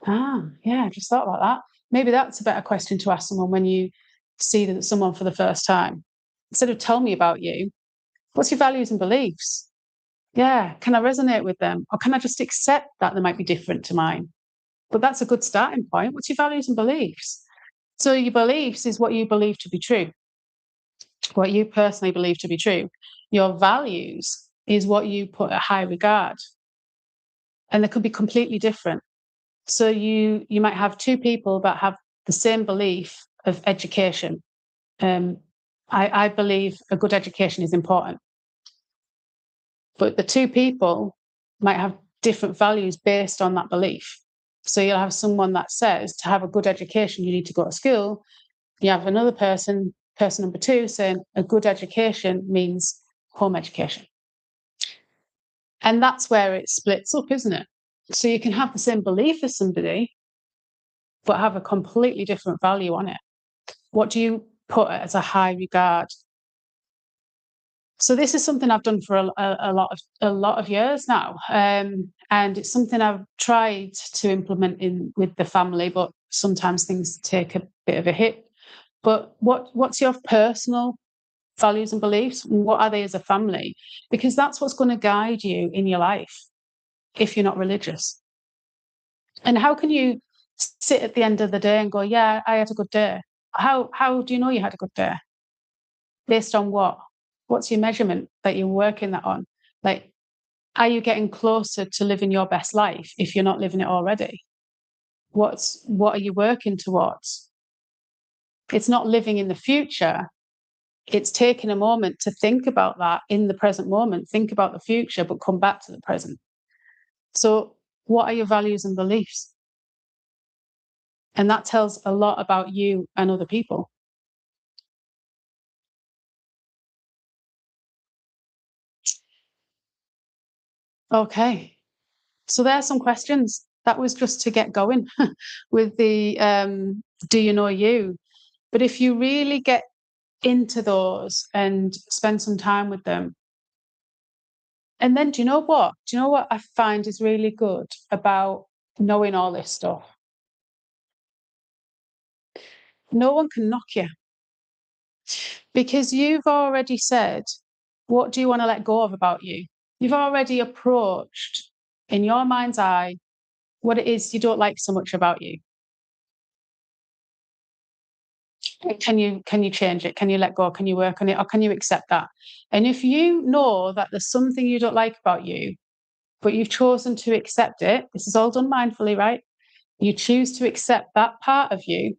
Speaker 1: Yeah, I just thought about that. Maybe that's a better question to ask someone when you see someone for the first time. Instead of tell me about you, what's your values and beliefs? Yeah, can I resonate with them? Or can I just accept that they might be different to mine? But that's a good starting point. What's your values and beliefs? So your beliefs is what you believe to be true, what you personally believe to be true. Your values is what you put at high regard. And they could be completely different. So you might have two people that have the same belief of education. I believe a good education is important. But the two people might have different values based on that belief. So you'll have someone that says to have a good education, you need to go to school. You have another person number two, saying a good education means home education. And that's where it splits up, isn't it? So you can have the same belief as somebody, but have a completely different value on it. What do you put as a high regard? So this is something I've done for a lot of years now, and it's something I've tried to implement with the family, but sometimes things take a bit of a hit. But what's your personal values and beliefs? What are they as a family? Because that's what's going to guide you in your life if you're not religious. And how can you sit at the end of the day and go, yeah, I had a good day? How do you know you had a good day? Based on what? What's your measurement that you're working that on? Like, are you getting closer to living your best life if you're not living it already? What are you working towards? It's not living in the future. It's taking a moment to think about that in the present moment, think about the future, but come back to the present. So what are your values and beliefs? And that tells a lot about you and other people. Okay. So there are some questions. That was just to get going with the do you know you? But if you really get into those and spend some time with them, and then do you know what? Do you know what I find is really good about knowing all this stuff? No one can knock you because you've already said, what do you want to let go of about you? You've already approached in your mind's eye what it is you don't like so much about you. Can you change it? Can you let go? Can you work on it? Or can you accept that? And if you know that there's something you don't like about you, but you've chosen to accept it, this is all done mindfully, right? You choose to accept that part of you.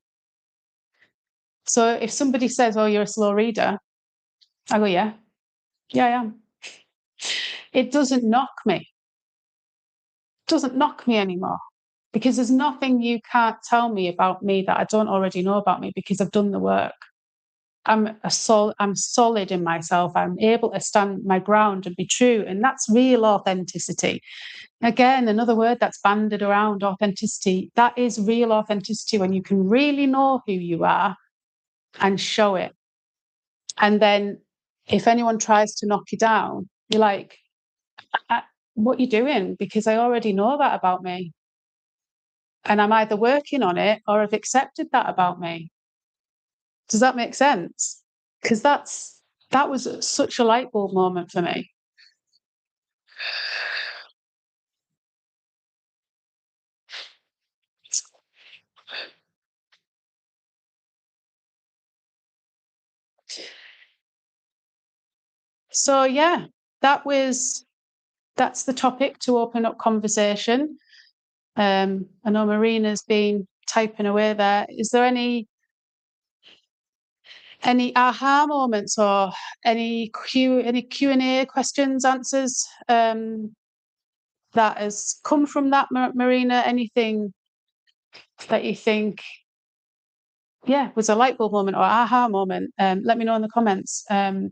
Speaker 1: So if somebody says, oh, you're a slow reader, I go, yeah, I am. It doesn't knock me. It doesn't knock me anymore because there's nothing you can't tell me about me that I don't already know about me because I've done the work. I'm solid in myself. I'm able to stand my ground and be true. And that's real authenticity. Again, another word that's banded around, authenticity. That is real authenticity when you can really know who you are and show it. And then if anyone tries to knock you down, you're like, what are you doing? Because I already know that about me. And I'm either working on it or I've accepted that about me. Does that make sense? Because that was such a light bulb moment for me. So yeah, that's the topic to open up conversation. I know Marina's been typing away there. Is there any aha moments or any Q&A questions, answers that has come from that, Marina? Anything that you think, yeah, was a light bulb moment or aha moment? Let me know in the comments.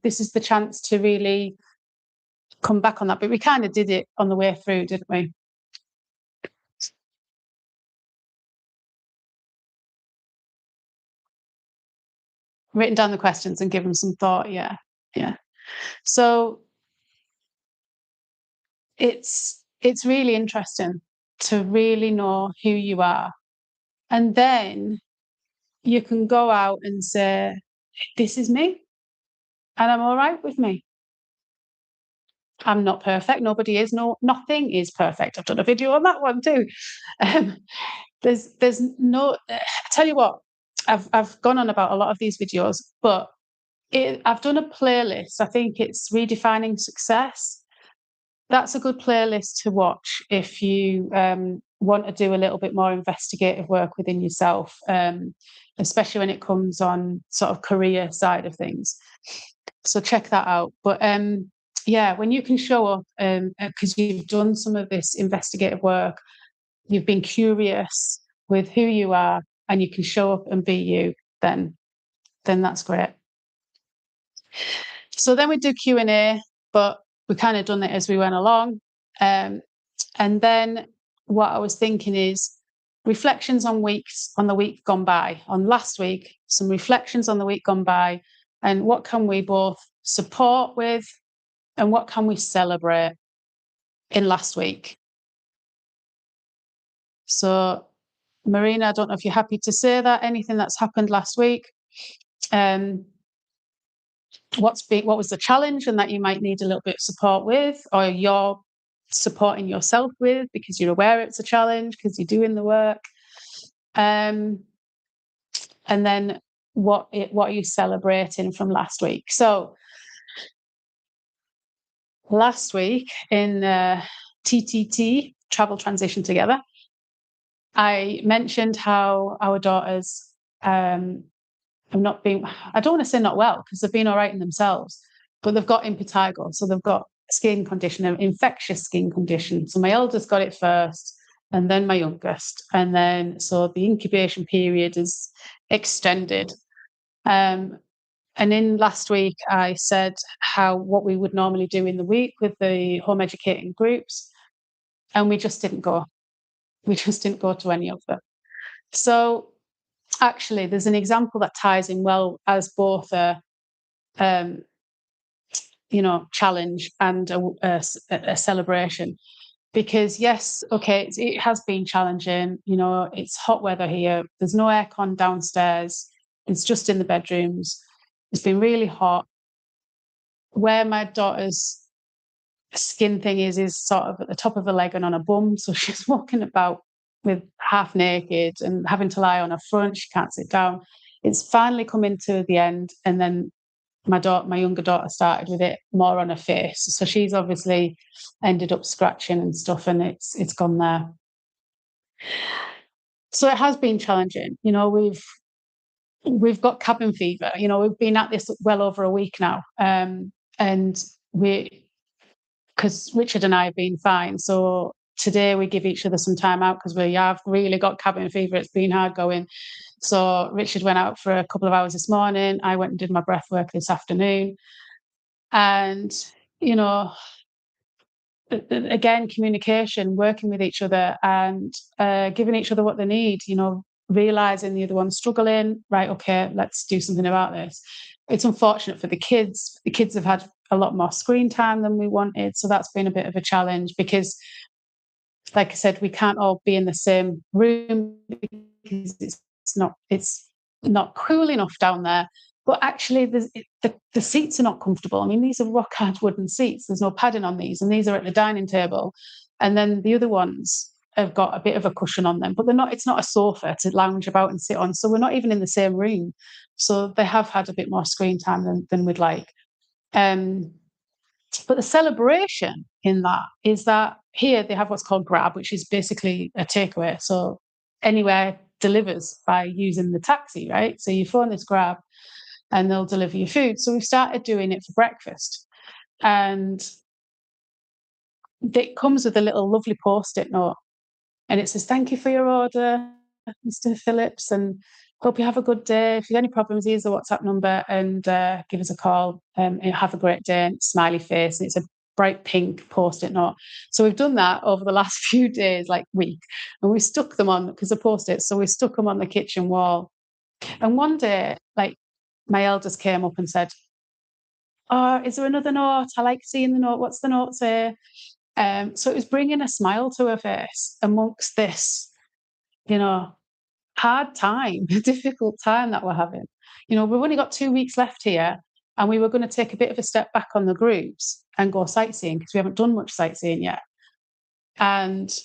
Speaker 1: This is the chance to really come back on that, but we kind of did it on the way through, didn't we? Written down the questions and give them some thought. Yeah, yeah. So it's really interesting to really know who you are, and then you can go out and say, this is me, and I'm all right with me. I'm not perfect. Nobody is. No, nothing is perfect. I've done a video on that one too. Um, there's no. I tell you what, I've gone on about a lot of these videos, but I've done a playlist. I think it's redefining success. That's a good playlist to watch if you want to do a little bit more investigative work within yourself, especially when it comes on sort of career side of things. So check that out. But yeah, when you can show up, because you've done some of this investigative work, you've been curious with who you are, and you can show up and be you, then that's great. So then we do Q&A, but we kind of done it as we went along. And then what I was thinking is reflections on the week gone by, on last week, some reflections on the week gone by, and what can we both support with and what can we celebrate in last week. So, Marina, I don't know if you're happy to say that, anything that's happened last week. What was the challenge and that you might need a little bit of support with, or you're supporting yourself with because you're aware it's a challenge because you're doing the work. And then what are you celebrating from last week? So last week in TTT, Travel Transition Together, I mentioned how our daughters have not been, I don't want to say not well, because they've been all right in themselves, but they've got impetigo. So they've got a skin condition, an infectious skin condition. So my eldest got it first, and then my youngest. And then, so the incubation period is extended. And in last week, I said what we would normally do in the week with the home educating groups, and we just didn't go. We just didn't go to any of them. So actually, there's an example that ties in well as both a challenge and a celebration. Because yes, okay, it has been challenging. It's hot weather here. There's no aircon downstairs. It's just in the bedrooms. It's been really hot. Where my daughter's skin thing is sort of at the top of her leg and on her bum. So she's walking about with half naked and having to lie on her front. She can't sit down. It's finally coming to the end. And then my younger daughter started with it more on her face. So she's obviously ended up scratching and stuff, and it's gone there. So it has been challenging. We've got cabin fever. We've been at this well over a week now. And because Richard and I have been fine. So today we give each other some time out because we have really got cabin fever. It's been hard going. So Richard went out for a couple of hours this morning. I went and did my breath work this afternoon. And, again, communication, working with each other and giving each other what they need, realizing the other one's struggling. Right, okay, let's do something about this. It's unfortunate for the kids. The kids have had a lot more screen time than we wanted. So that's been a bit of a challenge because, like I said, we can't all be in the same room because it's not cool enough down there. But actually, the seats are not comfortable. I mean, these are rock hard wooden seats. There's no padding on these, and these are at the dining table. And then the other ones have got a bit of a cushion on them, but they're not. It's not a sofa to lounge about and sit on. So we're not even in the same room. So they have had a bit more screen time than we'd like. Um, but the celebration in that is that here they have what's called Grab, which is basically a takeaway. So anywhere delivers by using the taxi, right? So you phone this Grab and they'll deliver your food. So we've started doing it for breakfast. And it comes with a little lovely post-it note. And it says, "Thank you for your order, Mr. Phillips, and hope you have a good day. If you have any problems, here's the WhatsApp number and give us a call. Have a great day," and smiley face. And it's a bright pink post-it note. So we've done that over the last few days, like week, and we stuck them on because they're post-its. So we stuck them on the kitchen wall. And one day, like my eldest came up and said, "Oh, is there another note? I like seeing the note. What's the note say?" So it was bringing a smile to her face amongst this, you know, hard time, difficult time that we're having. You know, we've only got 2 weeks left here, and we were going to take a bit of a step back on the groups and go sightseeing because we haven't done much sightseeing yet. And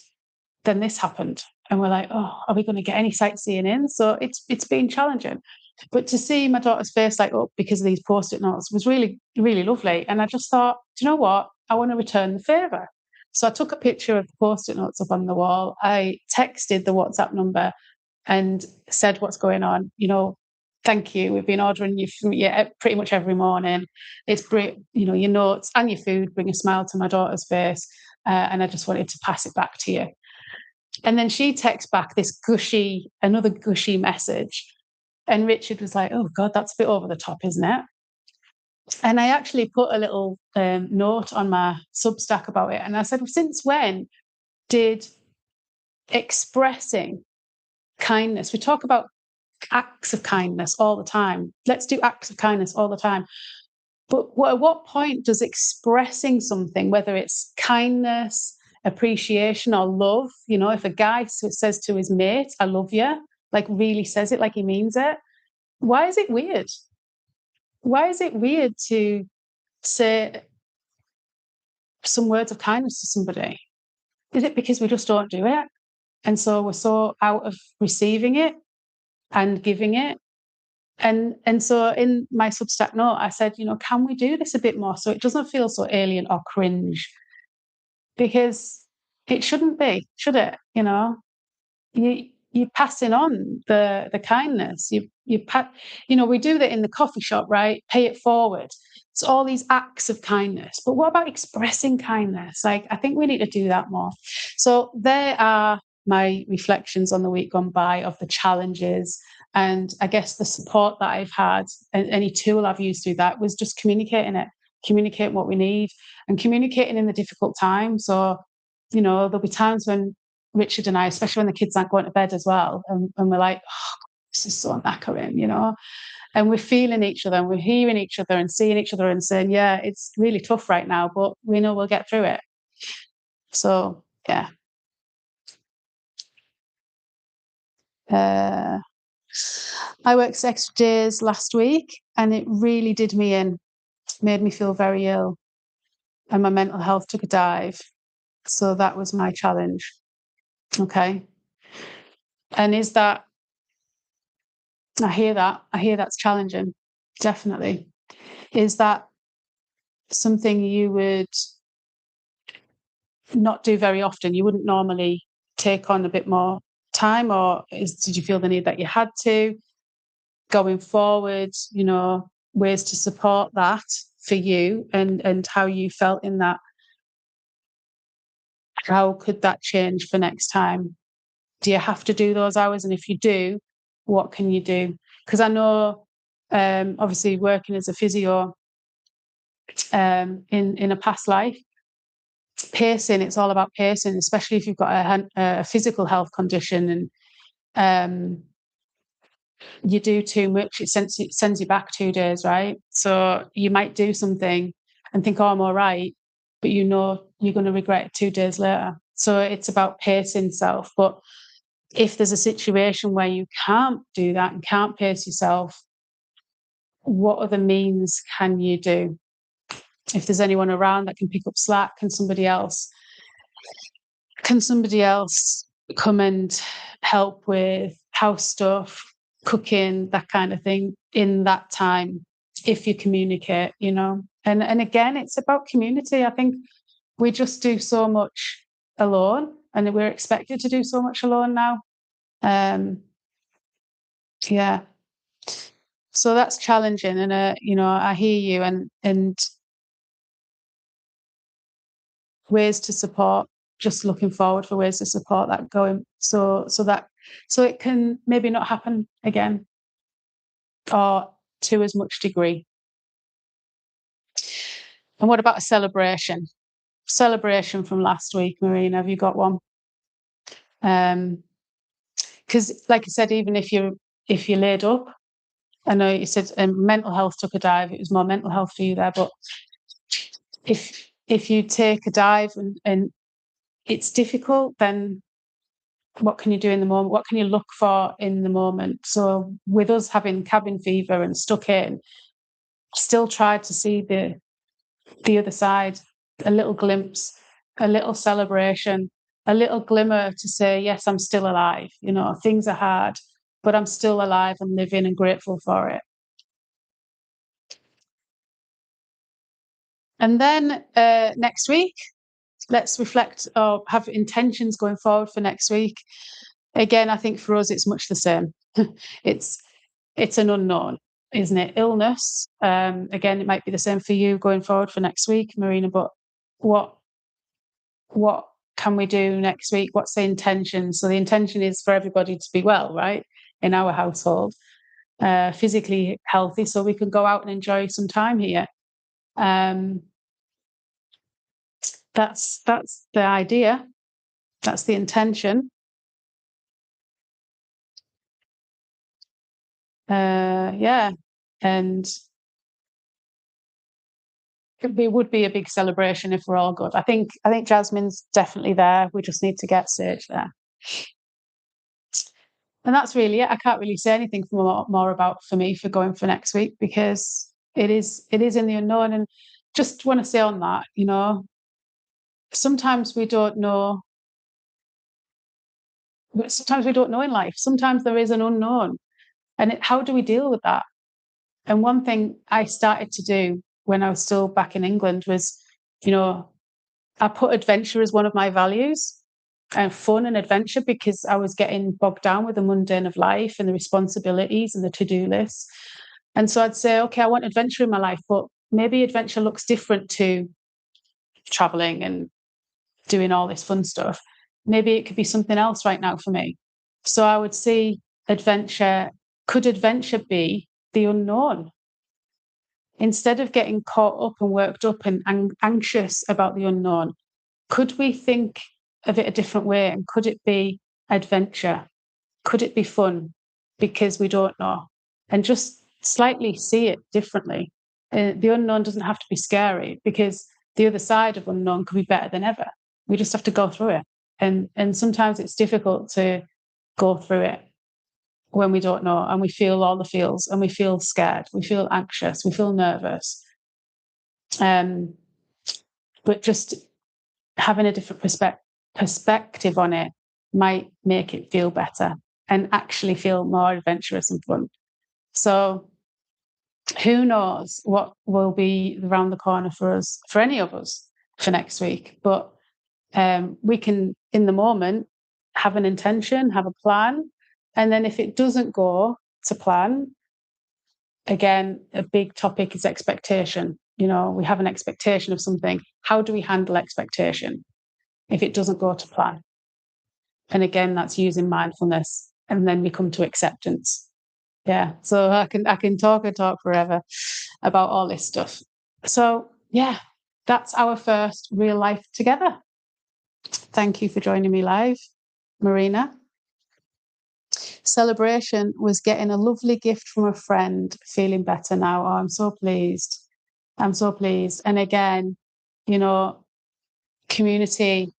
Speaker 1: then this happened, and we're like, "Oh, are we going to get any sightseeing in?" So it's been challenging. But to see my daughter's face light up because of these post-it notes was really, really lovely. And I just thought, do you know what? I want to return the favour. So I took a picture of the post-it notes up on the wall. I texted the WhatsApp number and said what's going on. You know, thank you. We've been ordering you pretty much every morning. It's great. You know, your notes and your food bring a smile to my daughter's face. And I just wanted to pass it back to you. And then she texts back another gushy message. And Richard was like, "Oh God, that's a bit over the top, isn't it?" And I actually put a little note on my Substack about it. And I said, "Since when did expressing kindness, we talk about acts of kindness all the time. Let's do acts of kindness all the time. But at what point does expressing something, whether it's kindness, appreciation, or love, you know, if a guy says to his mate, 'I love you,' like really says it like he means it, why is it weird? Why is it weird to say some words of kindness to somebody? Is it because we just don't do it? And so we're so out of receiving it and giving it. And so in my Substack note, I said, you know, can we do this a bit more so it doesn't feel so alien or cringe? Because it shouldn't be, should it? You know, you're passing on the kindness. You know, we do that in the coffee shop, right? Pay it forward. It's all these acts of kindness. But what about expressing kindness? Like, I think we need to do that more. So there are my reflections on the week gone by of the challenges. And I guess the support that I've had and any tool I've used through that was just communicate what we need and communicating in the difficult times. So, you know, there'll be times when Richard and I, especially when the kids aren't going to bed as well, and we're like, "Oh, this is so knackering," you know, and we're feeling each other and we're hearing each other and seeing each other and saying, "Yeah, it's really tough right now, but we know we'll get through it." So, yeah. Uh, I worked extra days last week and it really did me in, made me feel very ill, and my mental health took a dive. So that was my challenge. Okay. And is that, I hear that's challenging, definitely. Is that something you would not do very often? You wouldn't normally take on a bit more time, or did you feel the need that you had to going forward? You know, ways to support that for you and how you felt in that. How could that change for next time? Do you have to do those hours? And if you do, what can you do? Because I know, obviously, working as a physio in a past life, pacing, it's all about pacing, especially if you've got a physical health condition and you do too much, it sends you back 2 days, right? So you might do something and think, "Oh, I'm all right," but you know you're going to regret it 2 days later. So it's about pacing self. But if there's a situation where you can't do that and can't pace yourself, what other means can you do? If there's anyone around that can pick up slack, can somebody else come and help with house stuff, cooking, that kind of thing in that time, if you communicate, and again, it's about community. I think we just do so much alone, and we're expected to do so much alone now. Yeah, so that's challenging, and I hear you, and ways to support, just looking forward for ways to support that going, so it can maybe not happen again, or to as much degree. And what about a celebration from last week, Marina? Have you got one? Because like I said, even if you're laid up, I know you said mental health took a dive, it was more mental health for you there, but if you take a dive and it's difficult, then what can you do in the moment? What can you look for in the moment? So with us having cabin fever and stuck in, still tried to see the other side, a little glimpse, a little celebration, a little glimmer to say, yes, I'm still alive. Things are hard, but I'm still alive and living and grateful for it. And then next week, let's reflect or have intentions going forward for next week. Again, I think for us, it's much the same. it's an unknown, isn't it? Illness. Again, it might be the same for you going forward for next week, Marina, but what can we do next week? What's the intention? So the intention is for everybody to be well, right? In our household, physically healthy, so we can go out and enjoy some time here. That's the idea. That's the intention. Yeah, and it would be a big celebration if we're all good. I think Jasmine's definitely there. We just need to get Sage there. And that's really it. I can't really say anything more about for me for going for next week, because it is in the unknown. And just want to say on that, sometimes we don't know. Sometimes we don't know in life. Sometimes there is an unknown, and how do we deal with that? And one thing I started to do when I was still back in England was, I put adventure as one of my values, and fun and adventure, because I was getting bogged down with the mundane of life and the responsibilities and the to-do lists. And so I'd say, okay, I want adventure in my life, but maybe adventure looks different to traveling and doing all this fun stuff. Maybe it could be something else right now for me. So I would see adventure. Could adventure be the unknown? Instead of getting caught up and worked up and anxious about the unknown, could we think of it a different way? And could it be adventure? Could it be fun? Because we don't know. And just slightly see it differently. The unknown doesn't have to be scary, because the other side of unknown could be better than ever. We just have to go through it. And sometimes it's difficult to go through it when we don't know, and we feel all the feels, and we feel scared, we feel anxious, we feel nervous. But just having a different perspective on it might make it feel better and actually feel more adventurous and fun. So who knows what will be around the corner for us, for any of us, for next week. But we can, in the moment, have an intention, have a plan. And then if it doesn't go to plan, again, a big topic is expectation. We have an expectation of something. How do we handle expectation if it doesn't go to plan? And again, that's using mindfulness. And then we come to acceptance. Yeah. So I can talk and talk forever about all this stuff. So yeah, that's our first real life together. Thank you for joining me live, Marina. Celebration was getting a lovely gift from a friend, feeling better now. Oh, I'm so pleased. I'm so pleased. And again, community,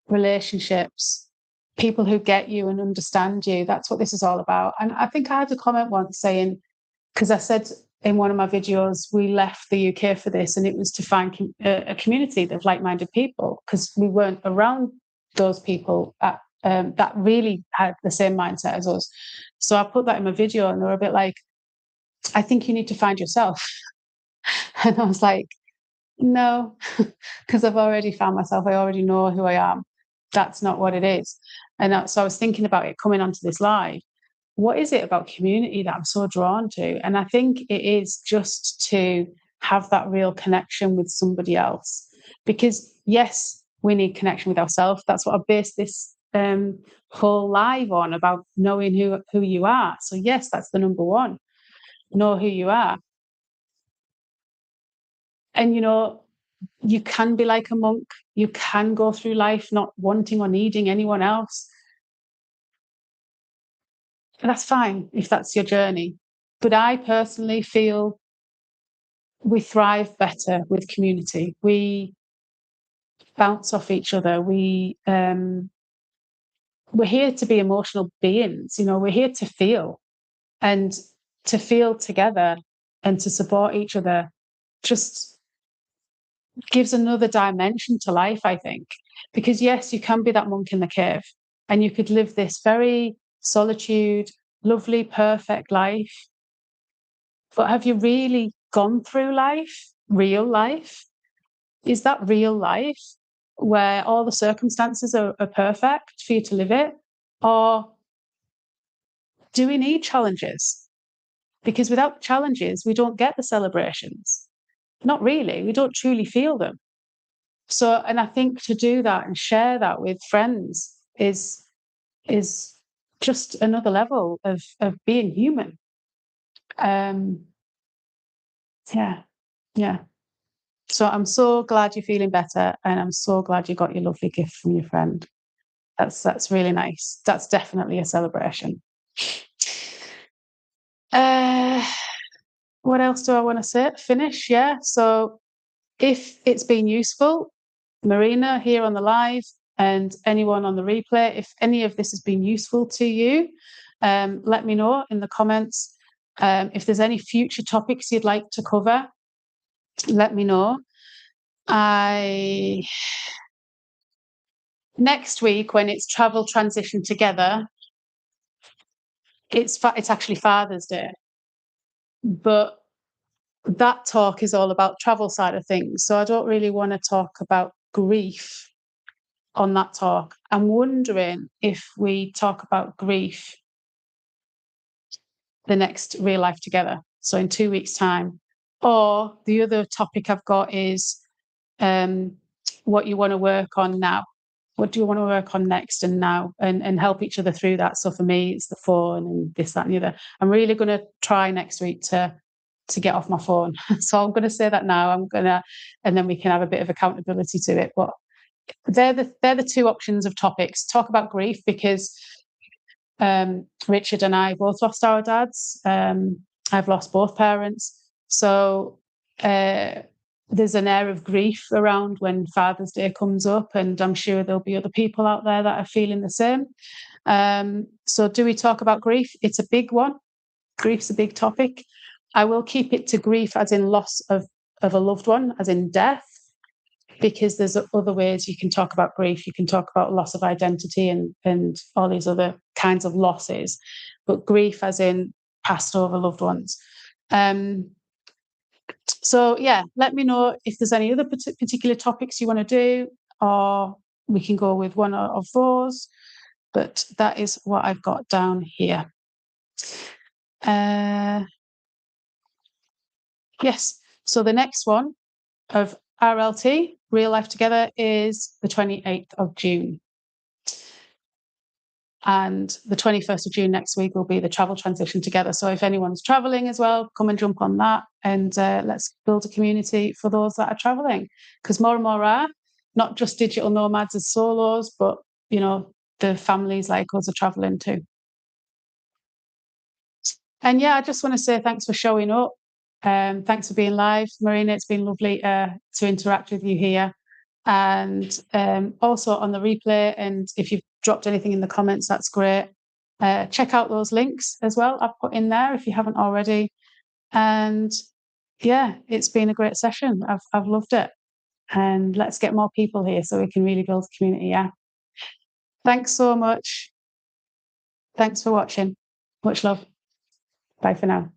Speaker 1: relationships, people who get you and understand you. That's what this is all about. And I think I had a comment once saying, because I said in one of my videos, we left the UK for this, and it was to find a community of like-minded people, because we weren't around those people that really had the same mindset as us. So I put that in my video, and they were a bit like, I think you need to find yourself. And I was like, no, because I've already found myself. I already know who I am. That's not what it is. And so I was thinking about it coming onto this live. What is it about community that I'm so drawn to? And I think it is just to have that real connection with somebody else. Because yes, we need connection with ourselves. That's what I based this whole live on, about knowing who you are. So yes, that's the number one. Know who you are. And you can be like a monk. You can go through life not wanting or needing anyone else. And that's fine if that's your journey. But I personally feel we thrive better with community. We bounce off each other. We're here to be emotional beings. We're here to feel, and to feel together and to support each other just gives another dimension to life, I think. Because yes, you can be that monk in the cave, and you could live this very solitude, lovely, perfect life. But have you really gone through life, real life? Is that real life where all the circumstances are perfect for you to live it? Or do we need challenges? Because without challenges, we don't get the celebrations. Not really. We don't truly feel them. So, and I think to do that and share that with friends is just another level of being human. Yeah, yeah. So I'm so glad you're feeling better, and I'm so glad you got your lovely gift from your friend. That's really nice. That's definitely a celebration. Uh, what else do I want to say? Finish, yeah. So if it's been useful, Marina here on the live and anyone on the replay, if any of this has been useful to you, let me know in the comments. If there's any future topics you'd like to cover, let me know. Next week, when it's travel transition together, it's actually Father's Day, but that talk is all about travel side of things. So I don't really want to talk about grief on that talk. I'm wondering if we talk about grief the next Real Life Together, so in 2 weeks' time. Or the other topic I've got is what you want to work on now. What do you want to work on next and now, and help each other through that? So for me, it's the phone and this, that, and the other. I'm really going to try next week to get off my phone. So I'm going to say that now. And then we can have a bit of accountability to it. But they're the two options of topics. Talk about grief, because Richard and I both lost our dads. I've lost both parents. So there's an air of grief around when Father's Day comes up, and I'm sure there'll be other people out there that are feeling the same. So do we talk about grief? It's a big one. Grief's a big topic. I will keep it to grief as in loss of a loved one, as in death, because there's other ways you can talk about grief. You can talk about loss of identity and all these other kinds of losses, but grief as in passed over loved ones. So yeah, let me know if there's any other particular topics you want to do, or we can go with one of those. But that is what I've got down here. Yes. So the next one of RLT, Real Life Together, is the 28th of June. And the 21st of June next week will be the Travel Transition Together. So if anyone's traveling as well, come and jump on that, and let's build a community for those that are traveling, because more and more are not just digital nomads as solos, but the families like us are traveling too. And yeah, I just want to say thanks for showing up. Thanks for being live, Marina. It's been lovely to interact with you here. And also on the replay, and if you've dropped anything in the comments, that's great. Check out those links as well I've put in there if you haven't already. And yeah, it's been a great session. I've loved it. And let's get more people here so we can really build a community. Yeah. Thanks so much. Thanks for watching. Much love. Bye for now.